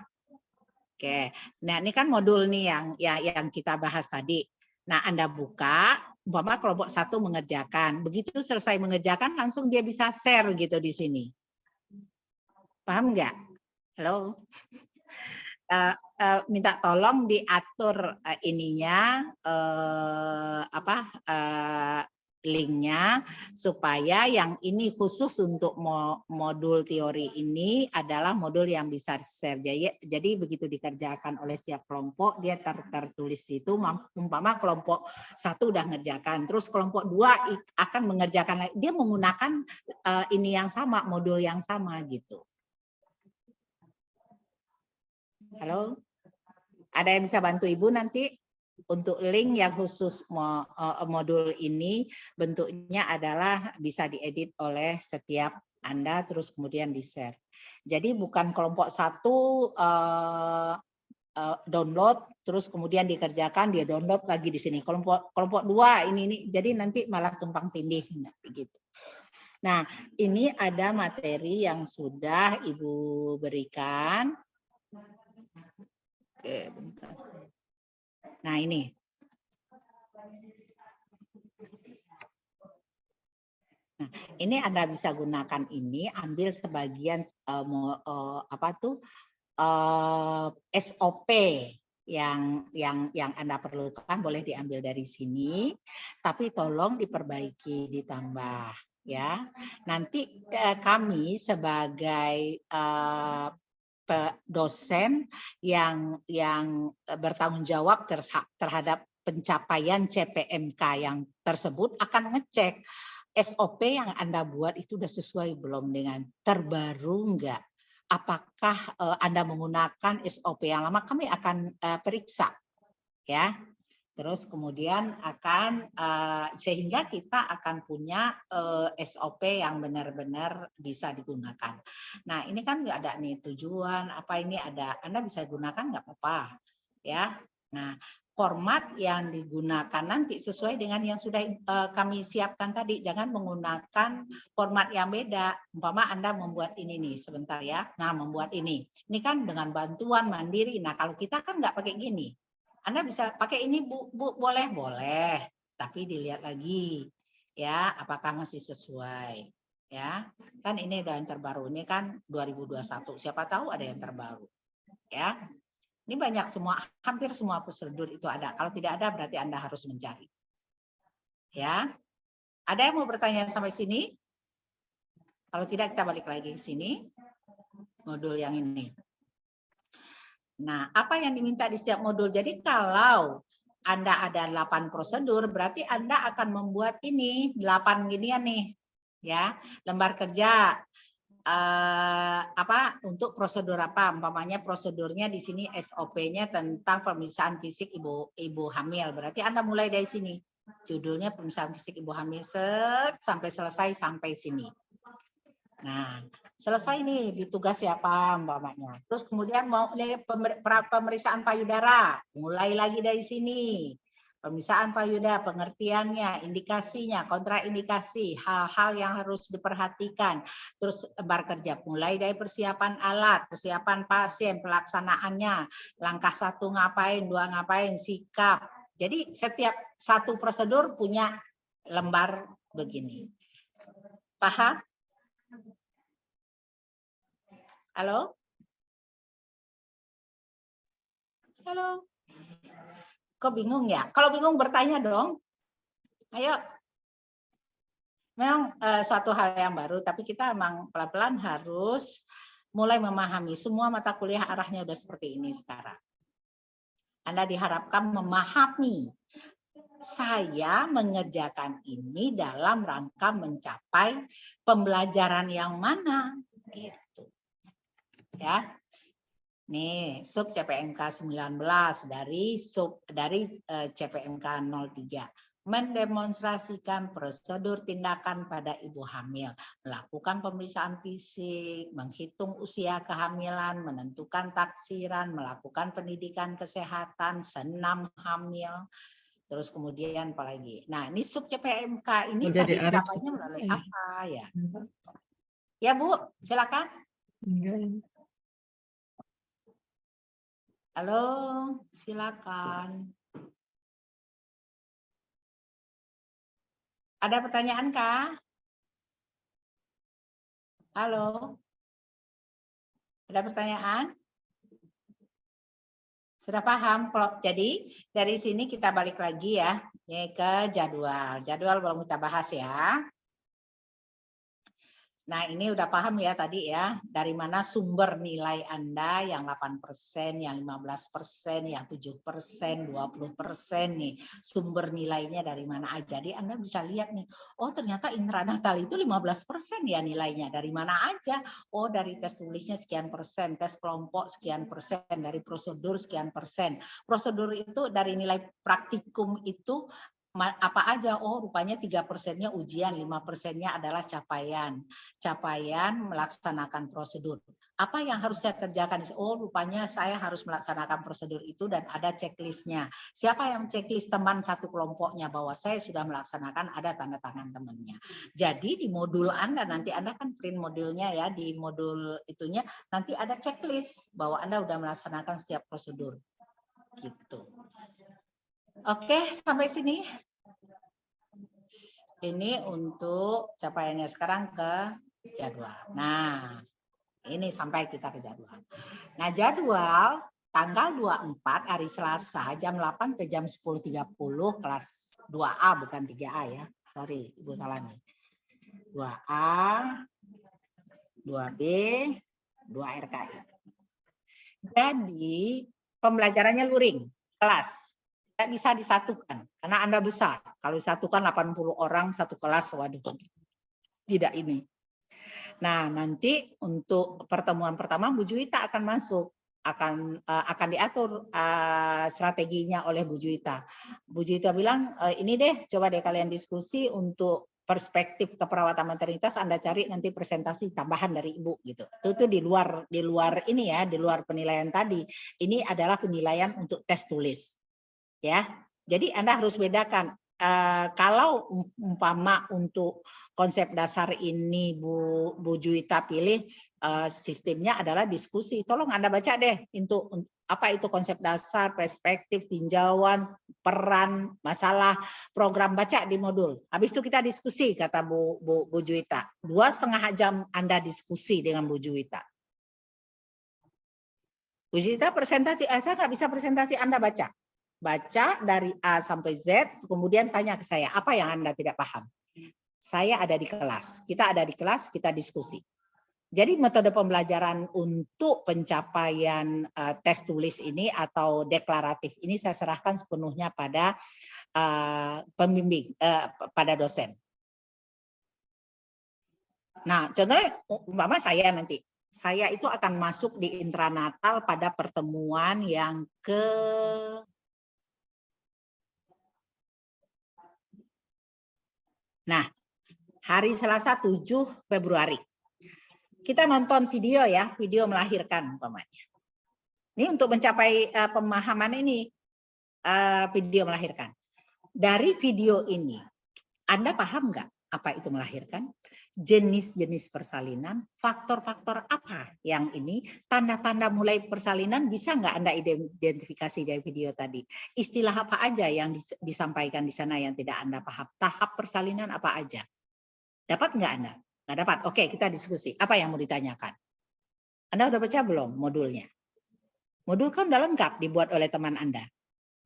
[SPEAKER 1] Oke. Nah, ini kan modul nih yang kita bahas tadi. Nah, Anda buka, umpama kelompok 1 mengerjakan. Begitu selesai mengerjakan langsung dia bisa share gitu di sini. Paham nggak? Halo? Minta tolong diatur ininya linknya supaya yang ini khusus untuk modul teori ini adalah modul yang bisa share. Jadi begitu dikerjakan oleh setiap kelompok dia tertulis itu, umpama kelompok 1 udah ngerjakan, terus kelompok 2 akan mengerjakan, dia menggunakan ini yang sama, modul yang sama gitu. Halo, ada yang bisa bantu Ibu nanti untuk link yang khusus modul ini, bentuknya adalah bisa diedit oleh setiap Anda terus kemudian di-share. Jadi bukan kelompok 1 download terus kemudian dikerjakan, dia download lagi di sini. Kelompok 2 ini jadi nanti malah tumpang tindih gitu. Nah, ini ada materi yang sudah Ibu berikan. Oke, bentar. Nah, ini. Ini Anda bisa gunakan ini, ambil sebagian SOP yang Anda perlukan boleh diambil dari sini, tapi tolong diperbaiki, ditambah ya. Nanti kami sebagai dosen yang bertanggung jawab terhadap pencapaian CPMK yang tersebut akan ngecek SOP yang Anda buat itu sudah sesuai belum dengan terbaru enggak? Apakah Anda menggunakan SOP yang lama? Kami akan periksa ya. Terus kemudian akan sehingga kita akan punya SOP yang benar-benar bisa digunakan. Nah, ini kan nggak ada nih tujuan apa ini ada. Anda bisa gunakan nggak apa-apa ya. Nah, format yang digunakan nanti sesuai dengan yang sudah kami siapkan tadi. Jangan menggunakan format yang beda. Umpama Anda membuat ini nih, sebentar ya. Nah, membuat ini. Ini kan dengan bantuan mandiri. Nah, kalau kita kan nggak pakai gini. Anda bisa pakai ini, Bu, boleh, tapi dilihat lagi ya, apakah masih sesuai ya. Kan ini udah yang terbaru, ini kan 2021. Siapa tahu ada yang terbaru ya. Ini banyak semua, hampir semua prosedur itu ada. Kalau tidak ada berarti Anda harus mencari. Ya. Ada yang mau bertanya sampai sini? Kalau tidak kita balik lagi ke sini. Modul yang ini. Nah, apa yang diminta di setiap modul? Jadi kalau Anda ada 8 prosedur, berarti Anda akan membuat ini 8 ginian nih. Ya, lembar kerja untuk prosedur apa? Umpamanya prosedurnya di sini SOP-nya tentang pemeriksaan fisik ibu hamil. Berarti Anda mulai dari sini. Judulnya pemeriksaan fisik ibu hamil sampai selesai sampai sini. Nah, selesai nih di tugas siapa umpamanya. Terus kemudian mau pemeriksaan payudara, mulai lagi dari sini. Pemeriksaan payudara, pengertiannya, indikasinya, kontraindikasi, hal-hal yang harus diperhatikan. Terus lembar kerja, mulai dari persiapan alat, persiapan pasien, pelaksanaannya, langkah 1 ngapain, 2 ngapain, sikap. Jadi setiap satu prosedur punya lembar begini. Paham? Halo? Halo? Kok bingung ya? Kalau bingung bertanya dong. Ayo. Memang suatu hal yang baru, tapi kita memang pelan-pelan harus mulai memahami. Semua mata kuliah arahnya udah seperti ini sekarang. Anda diharapkan memahami. Saya mengerjakan ini dalam rangka mencapai pembelajaran yang mana. Gitu. Ya, nih sub CPMK 19 dari CPMK 03 mendemonstrasikan prosedur tindakan pada ibu hamil, melakukan pemeriksaan fisik, menghitung usia kehamilan, menentukan taksiran, melakukan pendidikan kesehatan, senam hamil, terus kemudian apa lagi? Nah, ini sub CPMK ini tadi capainya melalui apa ya? Ya Bu, silakan. Halo, silakan. Ada pertanyaan kah? Halo. Ada pertanyaan? Sudah paham? Jadi dari sini kita balik lagi ya ke jadwal. Jadwal belum kita bahas ya. Nah, ini udah paham ya tadi ya, dari mana sumber nilai Anda yang 8%, yang 15%, yang 7%, 20% nih. Sumber nilainya dari mana aja. Jadi Anda bisa lihat nih, oh ternyata intranatal itu 15% ya nilainya. Dari mana aja? Oh dari tes tulisnya sekian persen, tes kelompok sekian persen, dari prosedur sekian persen. Prosedur itu dari nilai praktikum itu apa aja? Oh rupanya 3%-nya ujian, 5%-nya adalah capaian melaksanakan prosedur. Apa yang harus saya kerjakan? Oh rupanya saya harus melaksanakan prosedur itu dan ada checklistnya. Siapa yang checklist? Teman satu kelompoknya bahwa saya sudah melaksanakan, ada tanda tangan temannya. Jadi di modul Anda nanti Anda kan print modulnya ya, di modul itunya nanti ada checklist bahwa Anda sudah melaksanakan setiap prosedur. Gitu. Oke, sampai sini. Ini untuk capaiannya sekarang ke jadwal. Nah, ini sampai kita ke jadwal. Nah, jadwal tanggal 24 hari Selasa jam 8 ke jam 10.30 kelas 2A bukan 3A ya. Sorry, Ibu salah nih. 2A, 2B, 2 RKI. Jadi pembelajarannya luring, kelas. Tidak bisa disatukan karena Anda besar. Kalau disatukan 80 orang satu kelas, waduh. Tidak ini. Nah, nanti untuk pertemuan pertama Bu Juwita akan masuk, akan diatur strateginya oleh Bu Juwita. Bu Juwita bilang, ini deh, coba deh kalian diskusi untuk perspektif keperawatan maternitas, Anda cari nanti presentasi tambahan dari Ibu gitu. Itu di luar ini ya, di luar penilaian tadi. Ini adalah penilaian untuk tes tulis. Ya. Jadi Anda harus bedakan. Kalau umpama untuk konsep dasar ini Bu Juwita pilih, sistemnya adalah diskusi. Tolong Anda baca deh untuk apa itu konsep dasar, perspektif, tinjauan, peran, masalah, program, baca di modul. Habis itu kita diskusi, kata Bu Juwita. 2,5 jam Anda diskusi dengan Bu Juwita. Bu Juwita presentasi, saya nggak bisa presentasi, Anda baca. Baca dari A sampai Z, kemudian tanya ke saya, apa yang Anda tidak paham? Saya ada di kelas, kita ada di kelas, kita diskusi. Jadi metode pembelajaran untuk pencapaian tes tulis ini atau deklaratif ini saya serahkan sepenuhnya pada pembimbing, pada dosen. Nah, contohnya umpama saya nanti, saya itu akan masuk di intranatal pada pertemuan yang Nah, hari Selasa 7 Februari. Kita nonton video ya, video melahirkan umpamanya. Ini untuk mencapai pemahaman ini, video melahirkan. Dari video ini, Anda paham nggak apa itu melahirkan? Jenis-jenis persalinan, faktor-faktor apa yang ini, tanda-tanda mulai persalinan bisa nggak Anda identifikasi dari video tadi? Istilah apa aja yang disampaikan di sana yang tidak Anda paham? Tahap persalinan apa aja? Dapat nggak Anda? Nggak dapat. Oke, kita diskusi. Apa yang mau ditanyakan? Anda udah baca belum modulnya? Modul kan udah lengkap dibuat oleh teman Anda.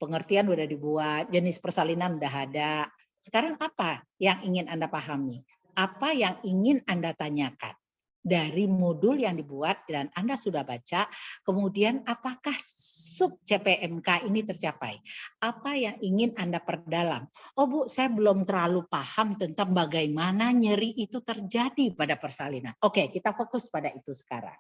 [SPEAKER 1] Pengertian udah dibuat, jenis persalinan udah ada. Sekarang apa yang ingin Anda pahami? Apa yang ingin Anda tanyakan? Dari modul yang dibuat dan Anda sudah baca, kemudian apakah sub CPMK ini tercapai? Apa yang ingin Anda perdalam? Oh Bu, saya belum terlalu paham tentang bagaimana nyeri itu terjadi pada persalinan. Oke, kita fokus pada itu sekarang.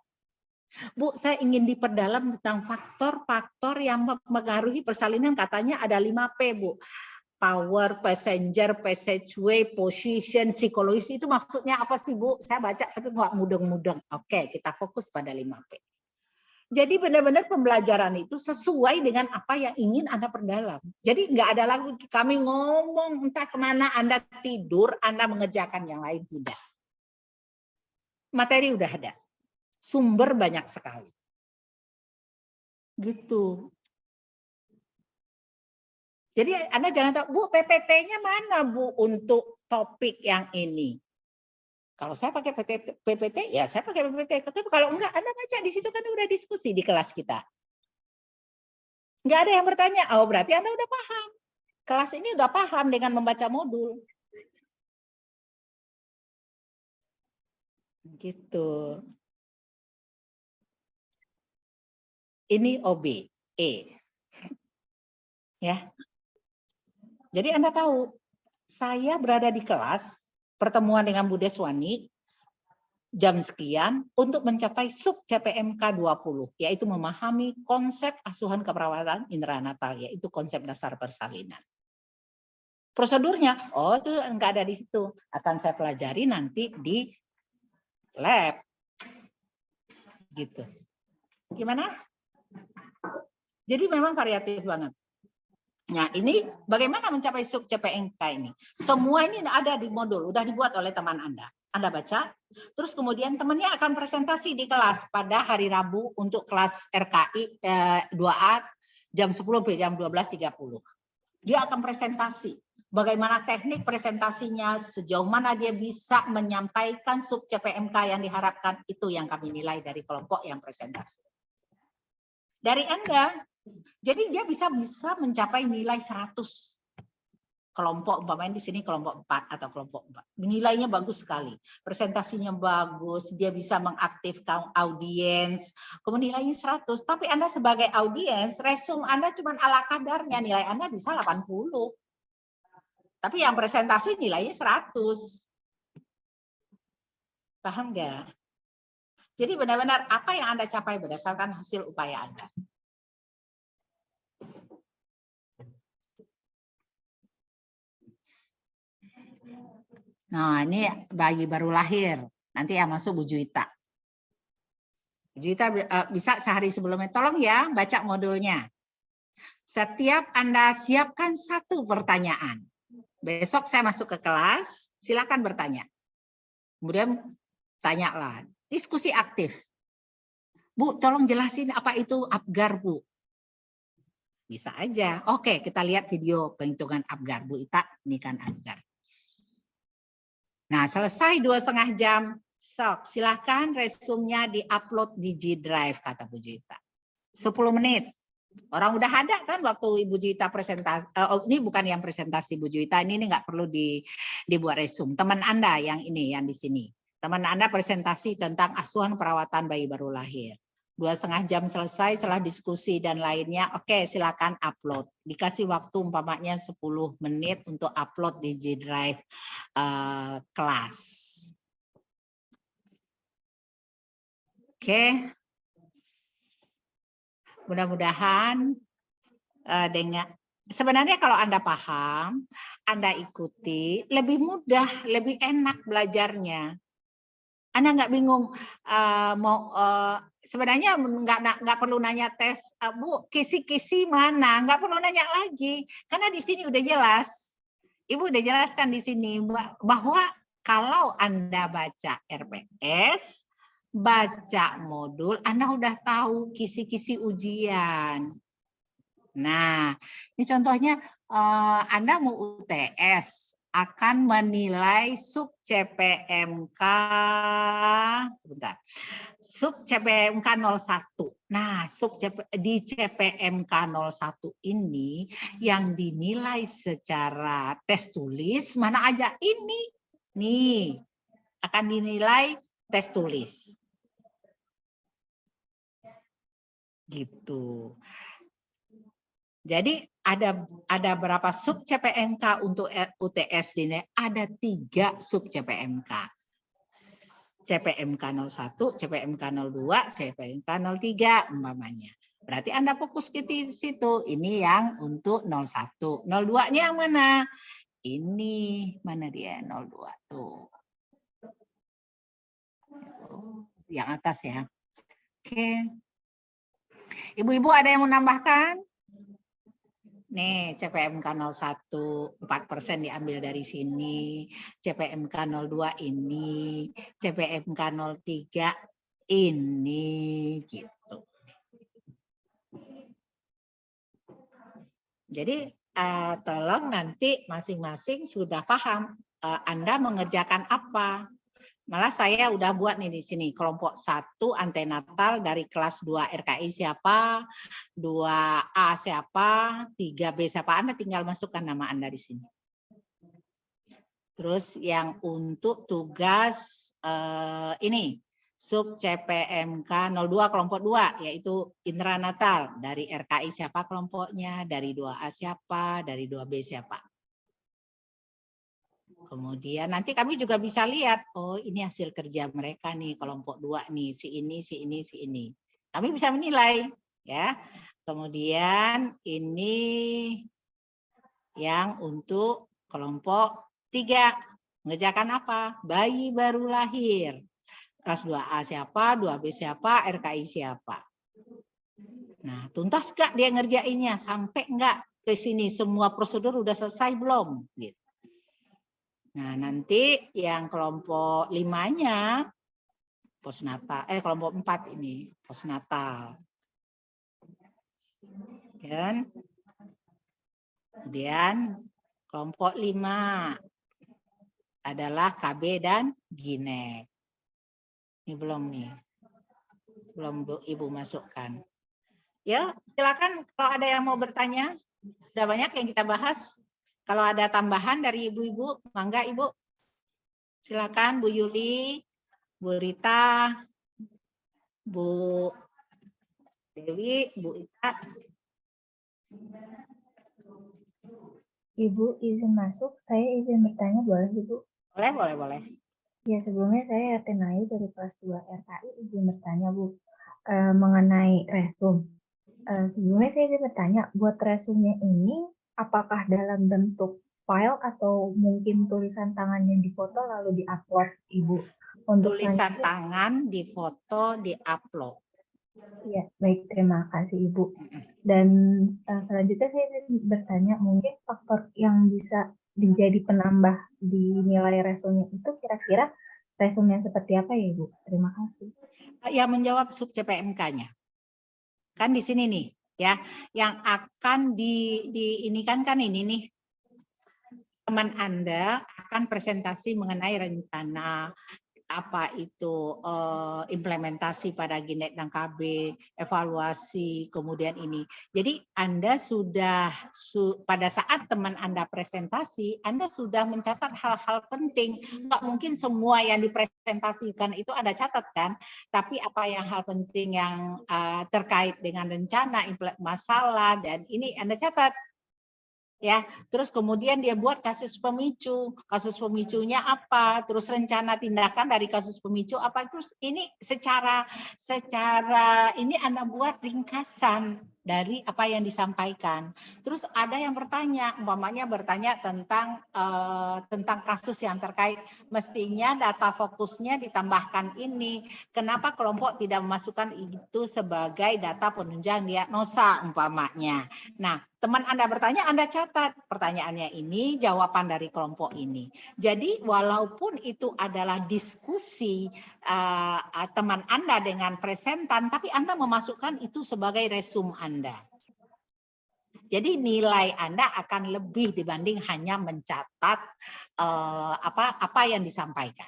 [SPEAKER 1] Bu, saya ingin diperdalam tentang faktor-faktor yang mempengaruhi persalinan, katanya ada 5P, Bu. Power, passenger, passageway, position, psikologis, itu maksudnya apa sih Bu? Saya baca tapi nggak mudeng-mudeng. Oke, kita fokus pada 5P. Jadi benar-benar pembelajaran itu sesuai dengan apa yang ingin Anda perdalam. Jadi nggak ada lagi kami ngomong entah kemana, Anda tidur, Anda mengerjakan yang lain, tidak. Materi udah ada. Sumber banyak sekali. Gitu. Jadi Anda jangan tahu, Bu, PPT-nya mana Bu untuk topik yang ini? Kalau saya pakai PPT, ya saya pakai PPT. Tapi kalau enggak, Anda baca di situ kan udah diskusi di kelas kita. Enggak ada yang bertanya, oh berarti Anda udah paham. Kelas ini udah paham dengan membaca modul. Gitu. Ini OB, E. Ya. Jadi Anda tahu, saya berada di kelas, pertemuan dengan Bu Deswani, jam sekian, untuk mencapai sub CPMK 20, yaitu memahami konsep asuhan keperawatan intranatal, yaitu konsep dasar persalinan. Prosedurnya, oh itu enggak ada di situ. Akan saya pelajari nanti di lab. Gitu. Gimana? Jadi memang variatif banget. Nah, ini bagaimana mencapai sub CPMK ini? Semua ini ada di modul, udah dibuat oleh teman Anda. Anda baca, terus kemudian temannya akan presentasi di kelas pada hari Rabu untuk kelas RKI 2A jam 10 sampai jam 12.30. Dia akan presentasi. bagaimana teknik presentasinya, sejauh mana dia bisa menyampaikan sub CPMK yang diharapkan, itu yang kami nilai dari kelompok yang presentasi. Dari Anda, jadi dia bisa mencapai nilai 100. Kelompok umpamanya di sini kelompok 4 atau kelompok 4. Nilainya bagus sekali. Presentasinya bagus, dia bisa mengaktifkan audiens. Kemudian nilainya 100. Tapi Anda sebagai audiens, resume Anda cuma ala kadarnya, nilai Anda bisa 80. Tapi yang presentasi nilainya 100. Paham nggak? Jadi benar-benar apa yang Anda capai berdasarkan hasil upaya Anda. Nah, ini bayi baru lahir. Nanti yang masuk Bu Juwita. Bu Juwita bisa sehari sebelumnya. Tolong ya baca modulnya. Setiap Anda siapkan 1 pertanyaan. Besok saya masuk ke kelas, silakan bertanya. Kemudian tanyalah. Diskusi aktif. Bu, tolong jelasin apa itu Apgar, Bu. Bisa aja. Oke, kita lihat video penghitungan Apgar. Bu Ita, ini kan Apgar. Nah, selesai 2,5 jam. Sok, silahkan resumnya di-upload di G Drive, kata Bu Juwita. 10 menit. Orang udah ada kan waktu Ibu Juwita presentasi. Ini bukan yang presentasi Bu Juwita, ini nggak perlu dibuat resume. Teman Anda yang ini, yang di sini. Teman Anda presentasi tentang asuhan perawatan bayi baru lahir. 2,5 jam selesai setelah diskusi dan lainnya. Oke, silakan upload. Dikasih waktu umpamanya 10 menit untuk upload di G Drive kelas. Oke. Mudah-mudahan dengan sebenarnya kalau Anda paham, Anda ikuti, lebih mudah, lebih enak belajarnya. Anda nggak bingung sebenarnya nggak perlu nanya tes, Bu, kisi-kisi mana? Nggak perlu nanya lagi, karena di sini udah jelas. Ibu udah jelaskan di sini bahwa kalau Anda baca RPS, baca modul, Anda udah tahu kisi-kisi ujian. Nah, ini contohnya Anda mau UTS, akan menilai sub CPMK, sebentar, sub CPMK 01. Nah, di CPMK 01 ini yang dinilai secara tes tulis, mana aja ini, nih, akan dinilai tes tulis. Gitu. Jadi ada berapa sub CPMK untuk UTS ini? Ada 3 sub CPMK. CPMK 01, CPMK 02, CPMK 03 umpamanya. Berarti Anda fokus ke situ. Ini yang untuk 01. 02-nya yang mana? Ini mana dia 02 tuh. Yang atas ya. Oke. Ibu-ibu ada yang menambahkan? Nih, CPMK 01, 4% diambil dari sini. CPMK 02 ini. CPMK 03 ini. Gitu. Jadi, tolong nanti masing-masing sudah paham Anda mengerjakan apa. Malah saya udah buat nih di sini kelompok 1 antenatal dari kelas 2 RKI siapa, 2A siapa, 3B siapa, Anda tinggal masukkan nama Anda di sini. Terus yang untuk tugas ini sub CPMK 02 kelompok 2 yaitu intranatal, dari RKI siapa kelompoknya, dari 2A siapa, dari 2B siapa. Kemudian nanti kami juga bisa lihat, oh ini hasil kerja mereka nih, kelompok 2 nih, si ini, si ini, si ini. Kami bisa menilai, ya. Kemudian ini yang untuk kelompok 3, mengerjakan apa? Bayi baru lahir. Kelas 2A siapa, 2B siapa, RKI siapa. Nah, tuntas nggak dia ngerjainnya? Sampai nggak ke sini semua prosedur udah selesai belum? Gitu. Nah, nanti yang kelompok 5-nya postnatal, kelompok 4 ini postnatal. Kemudian Kelompok 5 adalah KB dan Ginek. Ini belum nih. Belum Ibu masukkan. Ya, silakan kalau ada yang mau bertanya. Sudah banyak yang kita bahas. Kalau ada tambahan dari ibu-ibu, mangga Ibu. Silakan Bu Yuli, Bu Rita, Bu Dewi, Bu Ita.
[SPEAKER 11] Ibu izin masuk, saya izin bertanya boleh Ibu?
[SPEAKER 1] Boleh.
[SPEAKER 11] Ya sebelumnya saya Tenai dari kelas 2 RKI izin bertanya Bu mengenai resume. Sebelumnya saya izin bertanya, buat resumenya ini apakah dalam bentuk file atau mungkin tulisan tangan yang difoto lalu diupload Ibu? Untuk
[SPEAKER 1] Tulisan tangan, difoto, diupload.
[SPEAKER 11] Iya, baik, terima kasih Ibu. Dan selanjutnya saya ingin bertanya, mungkin faktor yang bisa menjadi penambah di nilai resume itu kira-kira resume yang seperti apa ya Ibu? Terima kasih.
[SPEAKER 1] Ya, menjawab sub CPMK-nya. Kan di sini nih, ya, yang akan ini kan ini nih. Teman Anda akan presentasi mengenai rencana apa itu implementasi pada Ginek dan KB, evaluasi, kemudian ini. Jadi Anda sudah pada saat teman Anda presentasi, Anda sudah mencatat hal-hal penting. Nggak mungkin semua yang dipresentasikan itu Anda catat kan, tapi apa yang hal penting yang terkait dengan rencana, masalah, dan ini Anda catat. Ya, terus kemudian dia buat kasus pemicunya apa, terus rencana tindakan dari kasus pemicu apa, terus ini secara ini Anda buat ringkasan dari apa yang disampaikan. Terus ada yang bertanya, umpamanya bertanya tentang kasus yang terkait, mestinya data fokusnya ditambahkan ini. Kenapa kelompok tidak memasukkan itu sebagai data penunjang diagnosa umpamanya. Nah, teman Anda bertanya, Anda catat pertanyaannya ini, jawaban dari kelompok ini. Jadi walaupun itu adalah diskusi teman Anda dengan presentan, tapi Anda memasukkan itu sebagai resume Anda. Jadi nilai Anda akan lebih dibanding hanya mencatat apa yang disampaikan.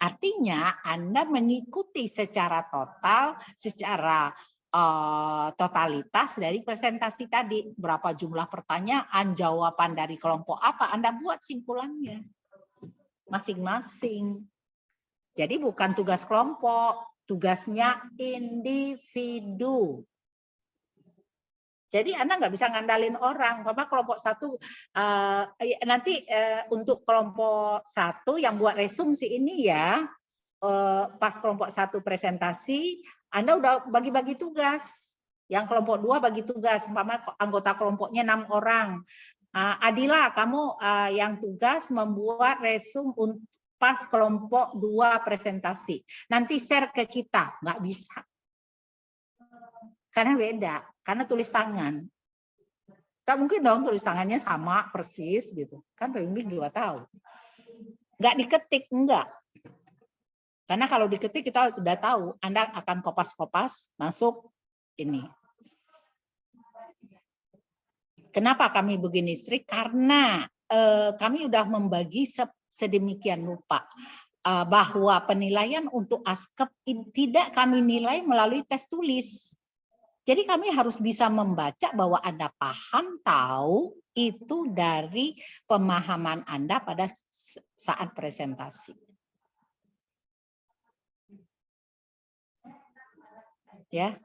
[SPEAKER 1] Artinya Anda mengikuti secara total, secara totalitas dari presentasi tadi, berapa jumlah pertanyaan, jawaban dari kelompok apa, Anda buat simpulannya masing-masing. Jadi bukan tugas kelompok, tugasnya individu. Jadi Anda nggak bisa ngandalin orang, Bapak kelompok 1 nanti untuk kelompok 1 yang buat resumsi ini ya, pas kelompok 1 presentasi, Anda udah bagi-bagi tugas. Yang kelompok 2 bagi tugas, umpama anggota kelompoknya 6 orang. Adila, kamu yang tugas membuat resume pas kelompok 2 presentasi. Nanti share ke kita, nggak bisa. Karena beda, karena tulis tangan. Nggak mungkin dong tulis tangannya sama persis gitu. Kan pembimbing juga tahu. Nggak diketik, enggak. Karena kalau diketik kita sudah tahu, Anda akan kopas-kopas masuk ini. Kenapa kami begini strict? Karena kami sudah membagi sedemikian rupa bahwa penilaian untuk ASKEP tidak kami nilai melalui tes tulis. Jadi kami harus bisa membaca bahwa Anda paham, tahu itu dari pemahaman Anda pada saat presentasi. Ya.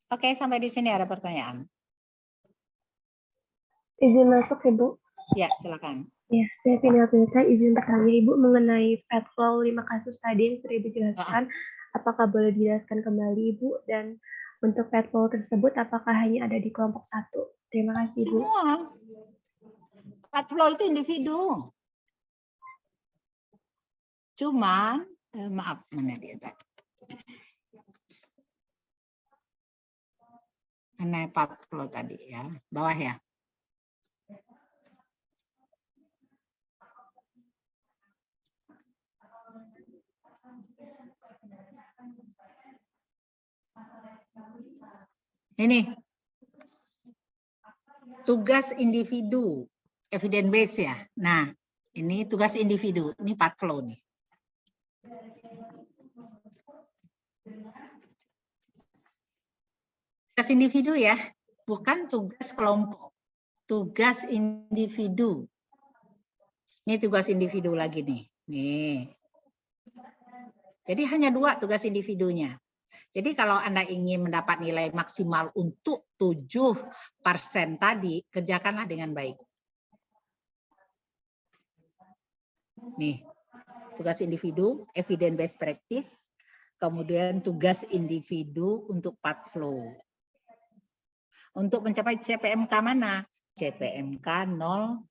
[SPEAKER 1] Oke, sampai di sini ada pertanyaan.
[SPEAKER 10] Izin masuk Ibu.
[SPEAKER 1] Ya, silakan.
[SPEAKER 10] Ya, saya Vina Pinta, izin bertanya Ibu mengenai fat flow 5 kasus tadi yang sudah dijelaskan. Apakah boleh dijelaskan kembali Ibu? Dan untuk fat flow tersebut apakah hanya ada di kelompok 1? Terima kasih Ibu.
[SPEAKER 1] Semua. Fat flow itu individu. Cuman, maaf, mana dia tadi? Mana fat flow tadi ya, bawah ya. Ini. tugas individu, evidence base ya. Nah, ini tugas individu, ini part flow nih. Tugas individu ya, bukan tugas kelompok. Tugas individu. Ini tugas individu lagi nih. Nih. Jadi hanya 2 tugas individunya. Jadi kalau Anda ingin mendapat nilai maksimal untuk 7% tadi, kerjakanlah dengan baik. Nih, tugas individu, evidence based practice, kemudian tugas individu untuk part flow. Untuk mencapai CPMK mana? CPMK 03.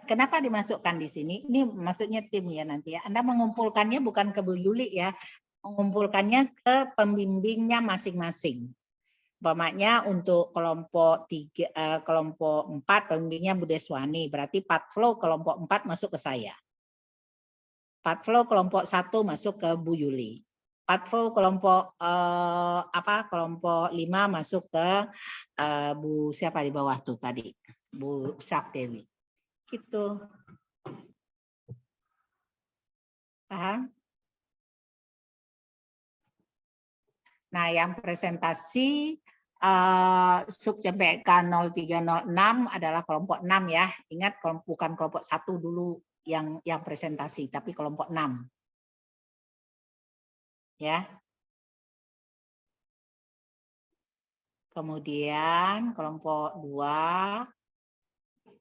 [SPEAKER 1] Kenapa dimasukkan di sini? Ini maksudnya tim ya nanti ya. Anda mengumpulkannya bukan ke Bu Yuli ya, mengumpulkannya ke pembimbingnya masing-masing. Umpamanya untuk kelompok 4 pembimbingnya Bu Deswani, berarti part flow kelompok 4 masuk ke saya. Part flow kelompok 1 masuk ke Bu Yuli. Part flow kelompok kelompok 5 masuk ke Bu siapa di bawah tuh tadi? Bu Sakdewi. Gitu. Paham? Nah, yang presentasi sub CPMK 0306 adalah kelompok 6 ya. Ingat bukan kelompok 1 dulu yang presentasi, tapi kelompok 6. Ya. Kemudian kelompok 2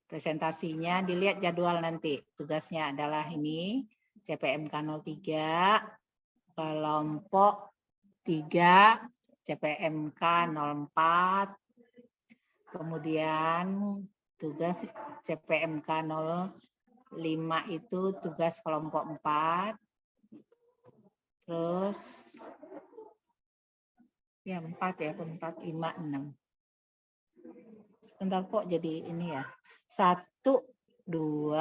[SPEAKER 1] presentasinya dilihat jadwal nanti. Tugasnya adalah ini CPMK 03, kelompok 3 CPMK 04, kemudian tugas CPMK 05 itu tugas kelompok 4, terus ya 4 ya, 4, 5, 6. Sebentar kok jadi ini ya. 1, 2,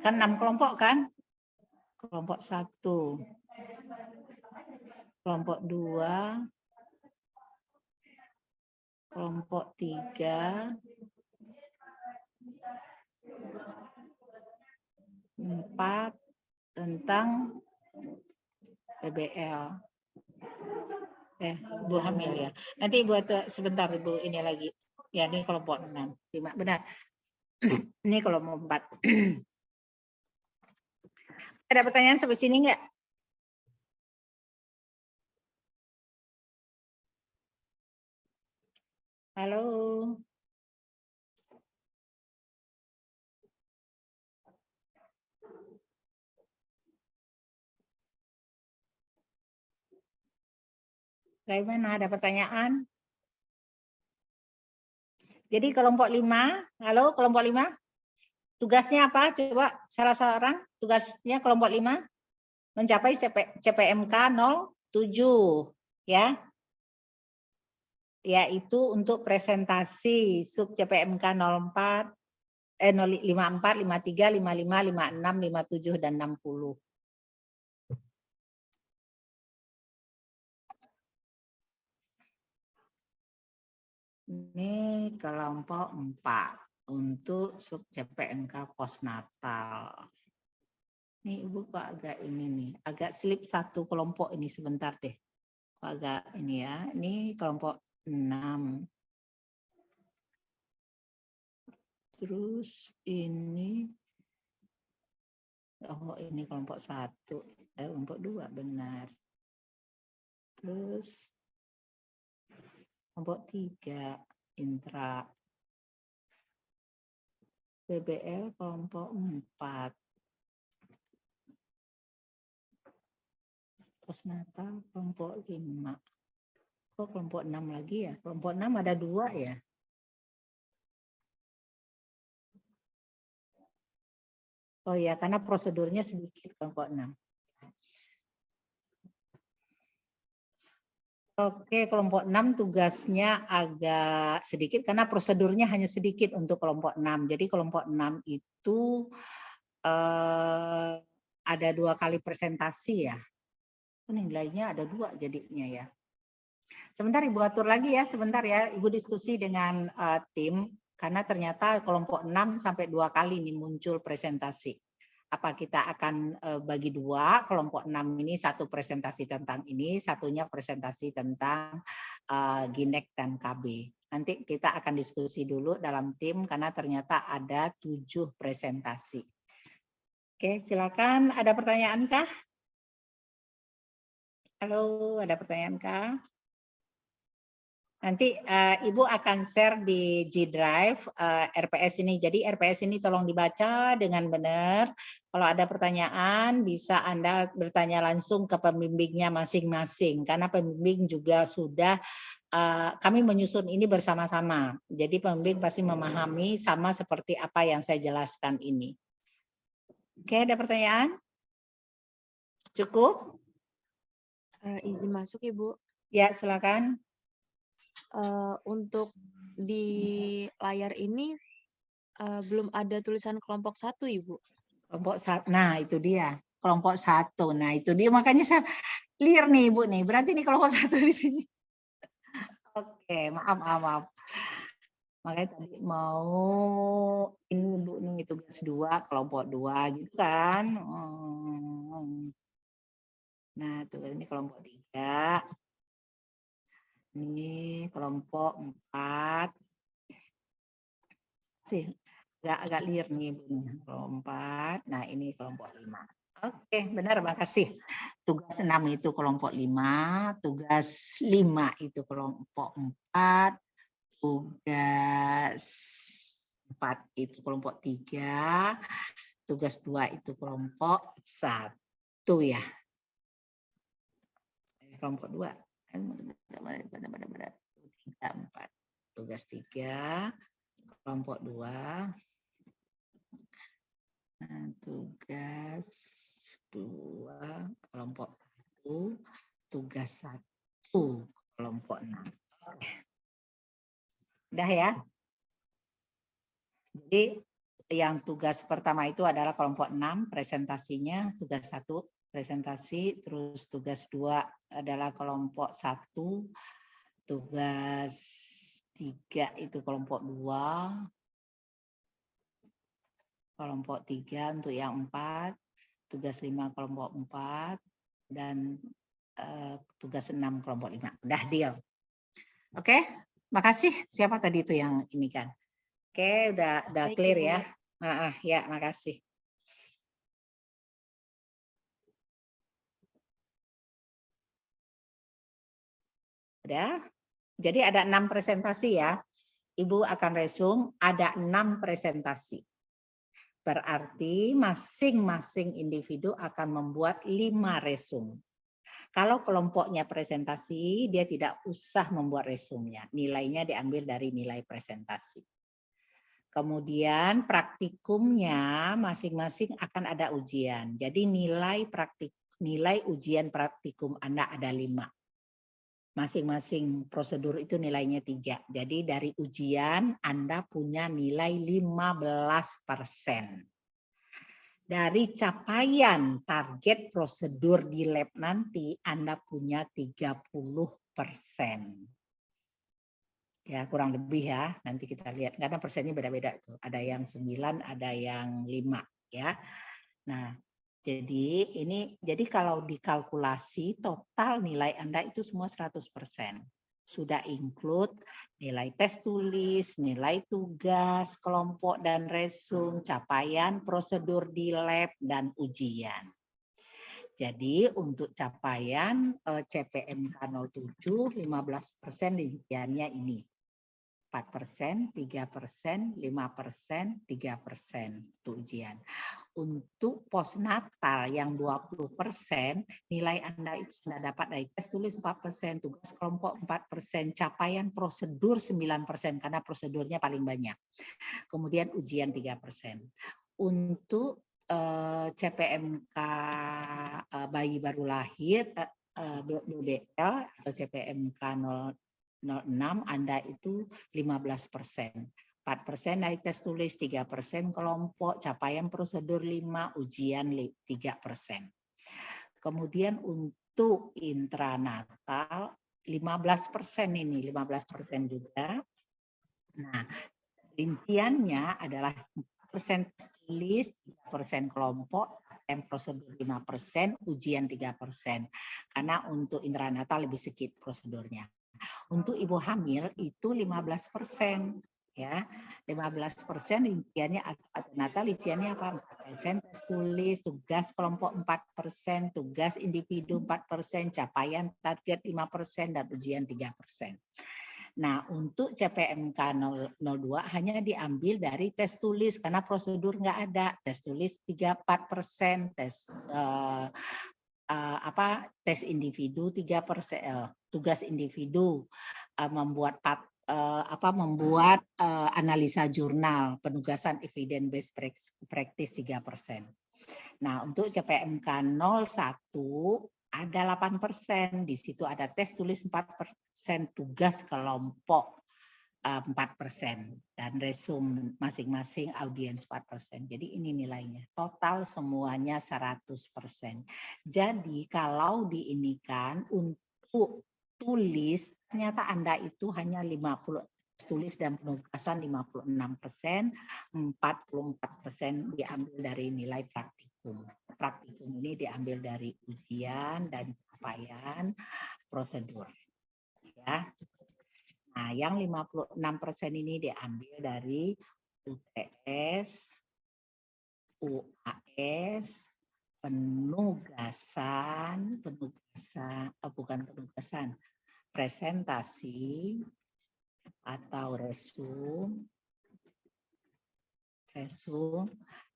[SPEAKER 1] kan 6 kelompok kan? Kelompok 1, kelompok 2, kelompok 3, 4 tentang PBL. Bu Hamil ya. Nanti buat sebentar Ibu ini lagi. Ya ini kelompok 6, 5 benar. Ini kelompok 4. Ada pertanyaan sampai sini enggak? Halo. Bagaimana, ada pertanyaan? Jadi kelompok 5, halo kelompok 5, tugasnya apa? Coba salah seorang tugasnya kelompok 5 mencapai CPMK 07 ya. Yaitu untuk presentasi sub CPMK 04, 54, 53, 55, 56, 57 dan 60. Ini kelompok 4 untuk sub CPMK postnatal. Ini Ibu kok agak ini nih, agak slip 1 kelompok ini sebentar deh. Kok agak ini ya, ini kelompok 6. Terus ini, oh ini kelompok 1, kelompok 2 benar. Terus kelompok 3 intra. PBL kelompok 4. Postnatal kelompok 5. Kok kelompok 6 lagi ya? Kelompok 6 ada 2 ya? Oh ya, karena prosedurnya sedikit kelompok 6. Oke, kelompok 6 tugasnya agak sedikit karena prosedurnya hanya sedikit untuk kelompok 6. Jadi kelompok 6 itu ada 2 kali presentasi ya. Nilainya ada 2 jadinya ya. Sebentar Ibu atur lagi ya, sebentar ya. Ibu diskusi dengan tim karena ternyata kelompok 6 sampai 2 kali nih muncul presentasi. Apa kita akan bagi 2, kelompok 6 ini satu presentasi tentang ini, satunya presentasi tentang Ginek dan KB. Nanti kita akan diskusi dulu dalam tim karena ternyata ada 7 presentasi. Oke, silakan. Ada pertanyaan kah? Halo, ada pertanyaan kah? Nanti Ibu akan share di G Drive RPS ini. Jadi RPS ini tolong dibaca dengan benar. Kalau ada pertanyaan bisa Anda bertanya langsung ke pembimbingnya masing-masing. Karena pembimbing juga sudah kami menyusun ini bersama-sama. Jadi pembimbing pasti memahami sama seperti apa yang saya jelaskan ini. Oke, ada pertanyaan? Cukup?
[SPEAKER 12] Izin masuk Ibu.
[SPEAKER 1] Ya, silakan.
[SPEAKER 12] Untuk di layar ini belum ada tulisan kelompok 1 Ibu.
[SPEAKER 1] Kelompok 1. Nah, itu dia. Kelompok 1. Nah, itu dia makanya saya clear nih Ibu nih. Berarti ini kelompok 1 di sini. Oke, maaf. Makanya tadi mau ini Ibu nih tugas 2, kelompok 2 gitu kan. Nah, tugas ini kelompok 3. Ini kelompok 4. Sih, agak liar nih kelompok 4. Nah, ini kelompok 5. Oke, benar, makasih. Tugas 6 itu kelompok 5, tugas 5 itu kelompok 4, tugas 4 itu kelompok 3, tugas 2 itu kelompok 1 ya. Kelompok 2. 3, 4. Tugas 3, kelompok 2. Nah, tugas 2, kelompok 1. Tugas 1, kelompok 6. Oke. Udah ya. Jadi yang tugas pertama itu adalah kelompok 6 presentasinya, tugas 1 presentasi, terus tugas 2 adalah kelompok 1, tugas 3 itu kelompok 2, kelompok 3 untuk yang 4, tugas 5 kelompok 4, dan tugas 6 kelompok 5. Udah deal. Oke, makasih. Siapa tadi itu yang ini kan? Oke, udah clear ya. Ya, makasih. Udah. Jadi ada 6 presentasi ya. Ibu akan resume ada 6 presentasi. Berarti masing-masing individu akan membuat 5 resume. Kalau kelompoknya presentasi, dia tidak usah membuat resumenya. Nilainya diambil dari nilai presentasi. Kemudian praktikumnya masing-masing akan ada ujian. Jadi nilai ujian praktikum Anda ada 5. Masing-masing prosedur itu nilainya 3. Jadi dari ujian Anda punya nilai 15%. Dari capaian target prosedur di lab nanti Anda punya 30%. Ya, kurang lebih ya. Nanti kita lihat karena persennya beda-beda tuh. Ada yang 9, ada yang 5 ya. Nah, jadi kalau dikalkulasi total nilai Anda itu semua 100%. Sudah include nilai tes tulis, nilai tugas, kelompok dan resume, capaian prosedur di lab dan ujian. Jadi untuk capaian CPMK 07 15% ujiannya ini. 4%, 3%, 5%, 3% itu ujian. Untuk postnatal yang 20%, nilai Anda itu Anda dapat dari tes tulis 4%, tugas kelompok 4%, capaian prosedur 9% karena prosedurnya paling banyak. Kemudian ujian 3%. Untuk CPMK bayi baru lahir, BBL atau CPMK 06 Anda itu 15%. 4% dari tes tulis, 3% kelompok, capaian prosedur 5, ujian 3%. Kemudian untuk intranatal 15% ini, 15% juga. Nah, rinciannya adalah 4% tes tulis, 3% kelompok, capaian prosedur 5%, ujian 3%. Karena untuk intranatal lebih sedikit prosedurnya. Untuk ibu hamil itu 15%. Ya, 15% rinciannya natal rinciannya apa? 4% tes tulis, tugas kelompok 4%, tugas individu 4%, capaian target 5% dan ujian 3%. Nah, untuk CPMK 02 hanya diambil dari tes tulis karena prosedur nggak ada. Tes tulis 3-4%, tes individu 3%, tugas individu membuat analisa jurnal, penugasan evidence based practice 3%. Nah, untuk CPMK 01 ada 8%, di situ ada tes tulis 4%, tugas kelompok 4%, dan resum masing-masing audiens 4%. Jadi ini nilainya. Total semuanya 100%. Jadi kalau diinikan untuk tulis, ternyata Anda itu hanya 50 tulis dan penugasan 56%, 44% diambil dari nilai praktikum. Praktikum ini diambil dari ujian dan capaian prosedur. Ya. Nah, yang 56% ini diambil dari UTS, UAS, presentasi atau resum,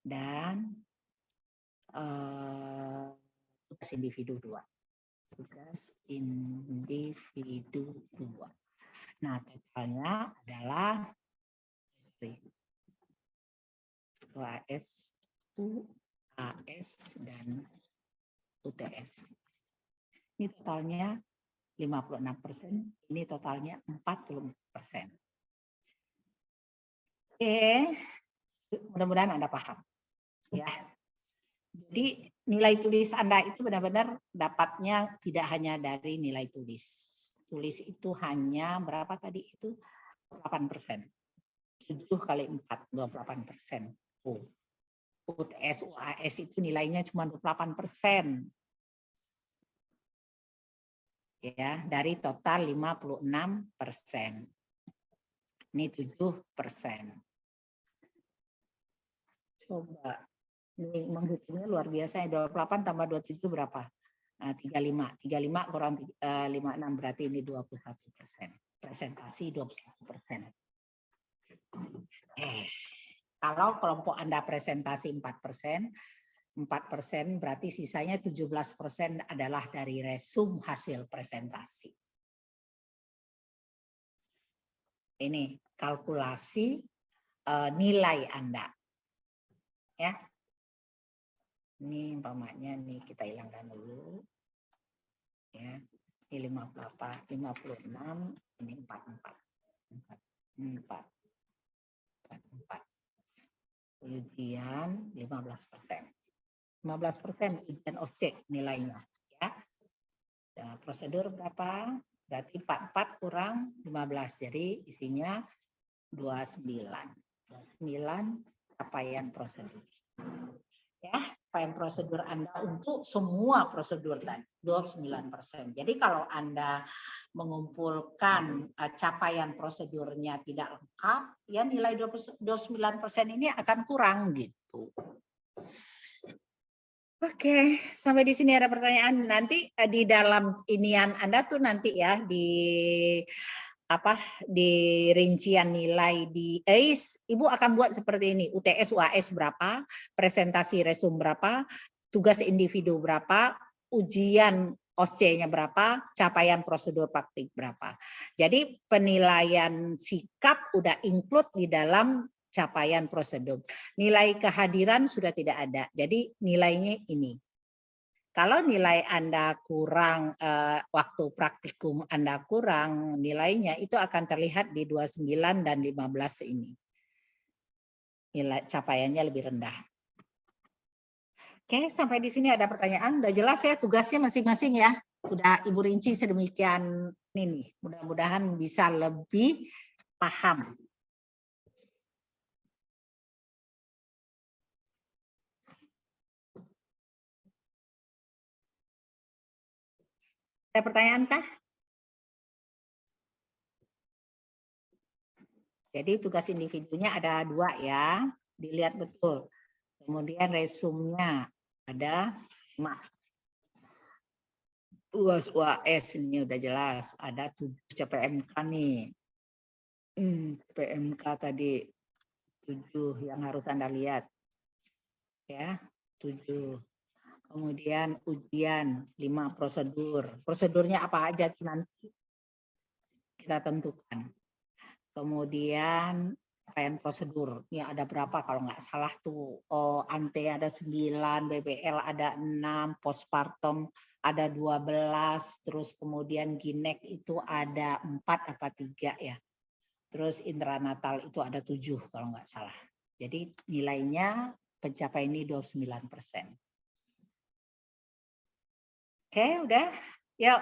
[SPEAKER 1] dan tugas individu 2. Tugas individu 2. Nah, totalnya adalah UAS, dan UTS. Ini totalnya 56%, ini totalnya 40%. Oke, mudah-mudahan Anda paham. Ya. Jadi nilai tulis Anda itu benar-benar dapatnya tidak hanya dari nilai tulis. Tulis itu hanya berapa tadi itu? 8%. 7 kali 4, 28%. UTS, UAS itu nilainya cuma 28%. Ya, dari total 56%. Ini 7%. Coba ini menghitungnya luar biasa. 28 tambah 27 berapa? 35. 35 kurang 56 berarti ini 21%. Presentasi 21%. Kalau kelompok Anda presentasi 4%, 4% berarti sisanya 17% adalah dari resum hasil presentasi. Ini kalkulasi nilai Anda. Ya. Ini umpamanya nih kita hilangkan dulu. Ya. Ini 56, ini 44. 4. Ujian 15%. 15% ujian objek nilainya. Ya. Nah, prosedur berapa? Berarti 44 kurang 15. Jadi isinya 29. 29 capaian prosedur. Ya, capaian prosedur Anda untuk semua prosedur tadi 29%. Jadi kalau Anda mengumpulkan capaian prosedurnya tidak lengkap, ya nilai 29% ini akan kurang gitu. Oke, sampai di sini ada pertanyaan. Nanti di dalam inian Anda tuh nanti ya di rincian nilai di ACE, Ibu akan buat seperti ini. UTS, UAS berapa, presentasi resum berapa, tugas individu berapa, ujian OSCE-nya berapa, capaian prosedur praktik berapa. Jadi penilaian sikap udah include di dalam capaian prosedur. Nilai kehadiran sudah tidak ada. Jadi nilainya ini. Kalau nilai Anda kurang, waktu praktikum Anda kurang nilainya, itu akan terlihat di 29 dan 15 ini. nilai capaiannya lebih rendah. Oke, sampai di sini ada pertanyaan. Udah jelas ya tugasnya masing-masing ya. Udah Ibu rinci sedemikian ini nih. Mudah-mudahan bisa lebih paham. Ada pertanyaan kah? Jadi tugas individunya ada 2 ya. Dilihat betul. Kemudian resumnya ada 5. UAS ini udah jelas. Ada 7 CPMK nih. PMK tadi 7 yang harus Anda lihat. Ya, 7. Kemudian ujian 5 prosedur. Prosedurnya apa aja nanti kita tentukan. Kemudian rangkaian prosedur. Ini ada berapa kalau nggak salah tuh. Ante ada 9, BBL ada 6, postpartum ada 12, terus kemudian ginek itu ada 4 apa 3 ya. Terus intranatal itu ada 7 kalau nggak salah. Jadi nilainya pencapaian ini 29%. Oke, udah. Yuk.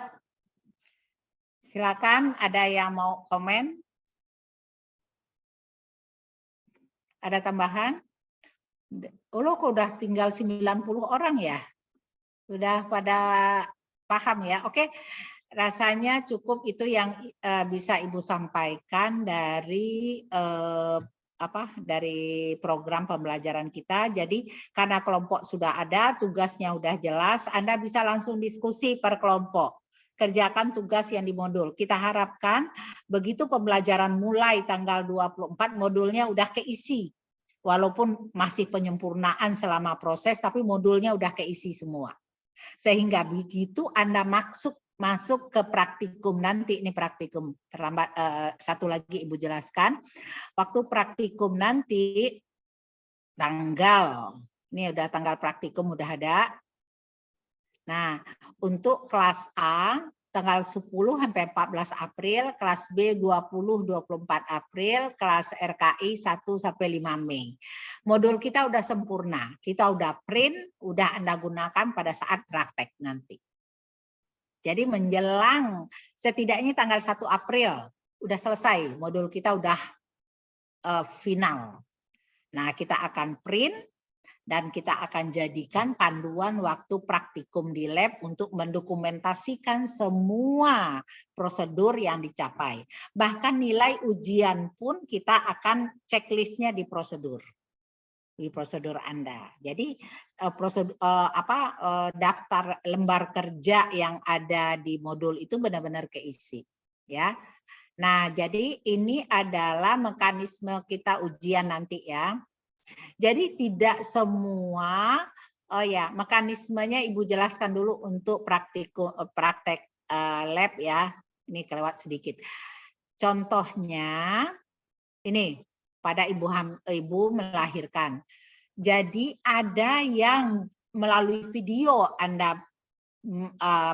[SPEAKER 1] Silakan ada yang mau komen? Ada tambahan? Oh, lo kok udah tinggal 90 orang ya? Sudah pada paham ya? Oke, rasanya cukup itu yang bisa Ibu sampaikan dari dari program pembelajaran kita. Jadi karena kelompok sudah ada, tugasnya udah jelas, Anda bisa langsung diskusi per kelompok. Kerjakan tugas yang di modul. Kita harapkan begitu pembelajaran mulai tanggal 24, modulnya udah keisi. Walaupun masih penyempurnaan selama proses, tapi modulnya udah keisi semua. Sehingga begitu Anda masuk ke praktikum nanti, ini praktikum terlambat, satu lagi Ibu jelaskan. Waktu praktikum nanti, ini udah tanggal praktikum udah ada. Nah, untuk kelas A tanggal 10 sampai 14 April, kelas B 20-24 April, kelas RKI 1 sampai 5 Mei. Modul kita udah sempurna, kita udah print, udah Anda gunakan pada saat praktek nanti. Jadi menjelang setidaknya tanggal 1 April udah selesai, modul kita udah final. Nah, kita akan print dan kita akan jadikan panduan waktu praktikum di lab untuk mendokumentasikan semua prosedur yang dicapai. Bahkan nilai ujian pun kita akan checklistnya di prosedur Anda. Jadi prosedur daftar lembar kerja yang ada di modul itu benar-benar keisi, ya. Nah, jadi ini adalah mekanisme kita ujian nanti ya. Jadi tidak semua, mekanismenya Ibu jelaskan dulu untuk praktek lab ya. Ini kelewat sedikit. Contohnya ini pada Ibu melahirkan. Jadi ada yang melalui video Anda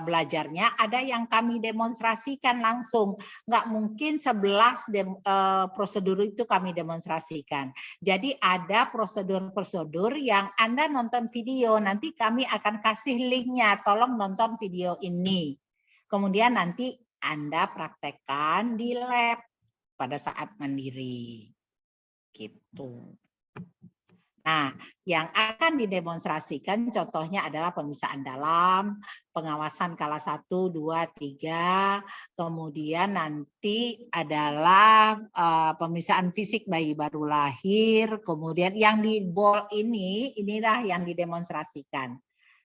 [SPEAKER 1] belajarnya, ada yang kami demonstrasikan langsung. Nggak mungkin 11 prosedur itu kami demonstrasikan. Jadi ada prosedur-prosedur yang Anda nonton video, nanti kami akan kasih linknya, tolong nonton video ini. Kemudian nanti Anda praktekkan di lab pada saat mandiri. Gitu. Nah, yang akan didemonstrasikan contohnya adalah pemisahan dalam, pengawasan skala 1, 2, 3, kemudian nanti adalah pemisahan fisik bayi baru lahir, kemudian yang di bold inilah yang didemonstrasikan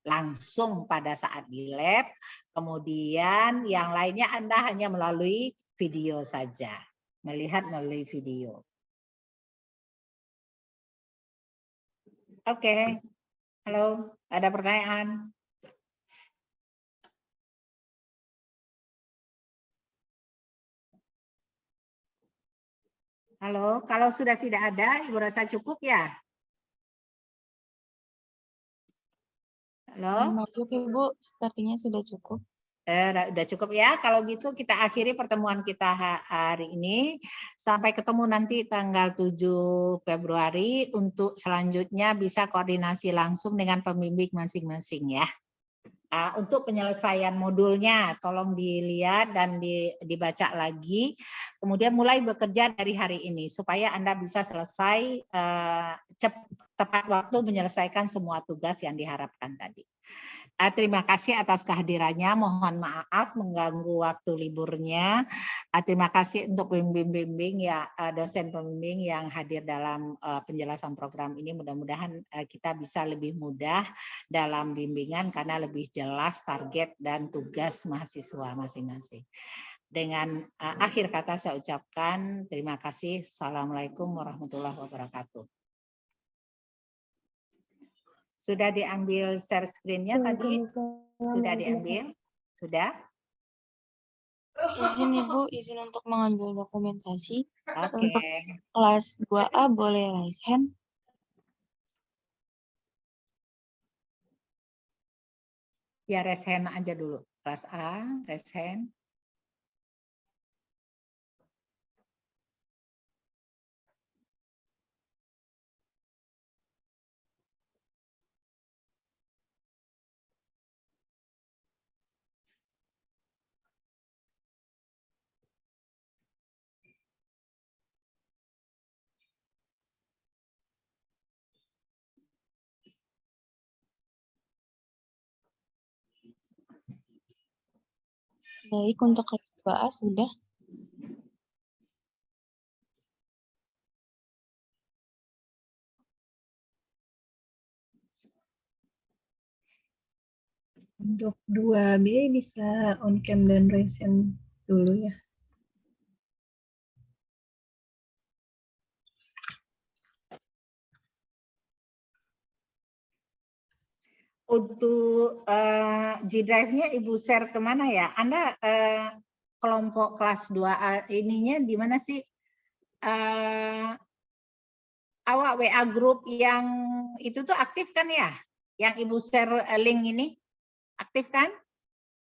[SPEAKER 1] langsung pada saat di lab, kemudian yang lainnya Anda hanya melalui video saja, melihat melalui video. Oke, halo, ada pertanyaan? Halo, kalau sudah tidak ada, Ibu rasa cukup ya? Halo?
[SPEAKER 4] Maaf Ibu, sepertinya sudah cukup.
[SPEAKER 1] Udah cukup ya. Kalau gitu kita akhiri pertemuan kita hari ini. Sampai ketemu nanti tanggal 7 Februari. Untuk selanjutnya bisa koordinasi langsung dengan pembimbing masing-masing ya. Untuk penyelesaian modulnya tolong dilihat dan dibaca lagi. Kemudian mulai bekerja dari hari ini supaya Anda bisa selesai tepat waktu menyelesaikan semua tugas yang diharapkan tadi. Terima kasih atas kehadirannya. Mohon maaf mengganggu waktu liburnya. Terima kasih untuk pembimbing ya, dosen pembimbing yang hadir dalam penjelasan program ini. Mudah-mudahan kita bisa lebih mudah dalam bimbingan karena lebih jelas target dan tugas mahasiswa masing-masing. Dengan akhir kata saya ucapkan terima kasih. Assalamualaikum warahmatullahi wabarakatuh. Sudah diambil share screen-nya tadi? Sudah diambil? Sudah?
[SPEAKER 4] Izin Ibu, izin untuk mengambil dokumentasi.
[SPEAKER 1] Oke.
[SPEAKER 4] Untuk kelas 2A boleh raise hand.
[SPEAKER 1] Ya, raise hand aja dulu. Kelas A, raise hand.
[SPEAKER 4] Baik, untuk kelas 2A sudah.
[SPEAKER 8] Untuk 2B bisa on cam dan raise hand dulu ya.
[SPEAKER 1] Untuk G Drive-nya Ibu share kemana ya? Anda kelompok kelas 2A ininya di mana sih? Awak WA group yang itu tuh aktif kan ya? Yang Ibu share link ini? Aktif kan?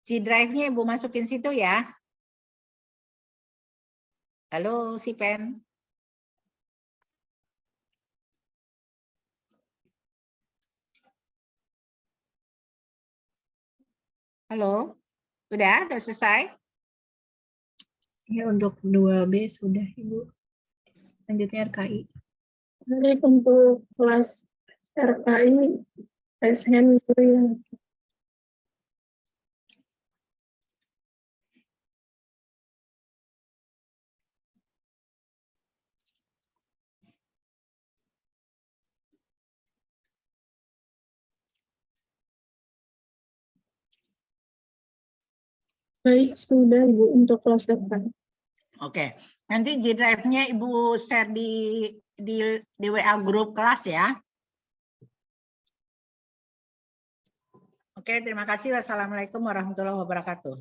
[SPEAKER 1] G Drive-nya Ibu masukin situ ya? Halo, si Pen. Halo, udah selesai?
[SPEAKER 8] Ya, untuk 2B sudah Ibu. Lanjutnya RKI.
[SPEAKER 10] Baik, untuk kelas RKI, raise hand dulu ya. Baik, sudah Ibu untuk kelas depan.
[SPEAKER 1] Oke, nanti G Drive-nya Ibu share di WA grup kelas ya. Oke, terima kasih. Wassalamualaikum warahmatullahi wabarakatuh.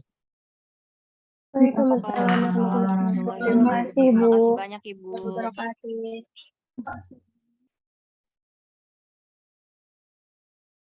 [SPEAKER 10] Waalaikumsalam warahmatullahi wabarakatuh. Terima kasih, Bu.
[SPEAKER 12] Terima kasih banyak Ibu.
[SPEAKER 10] Terima kasih.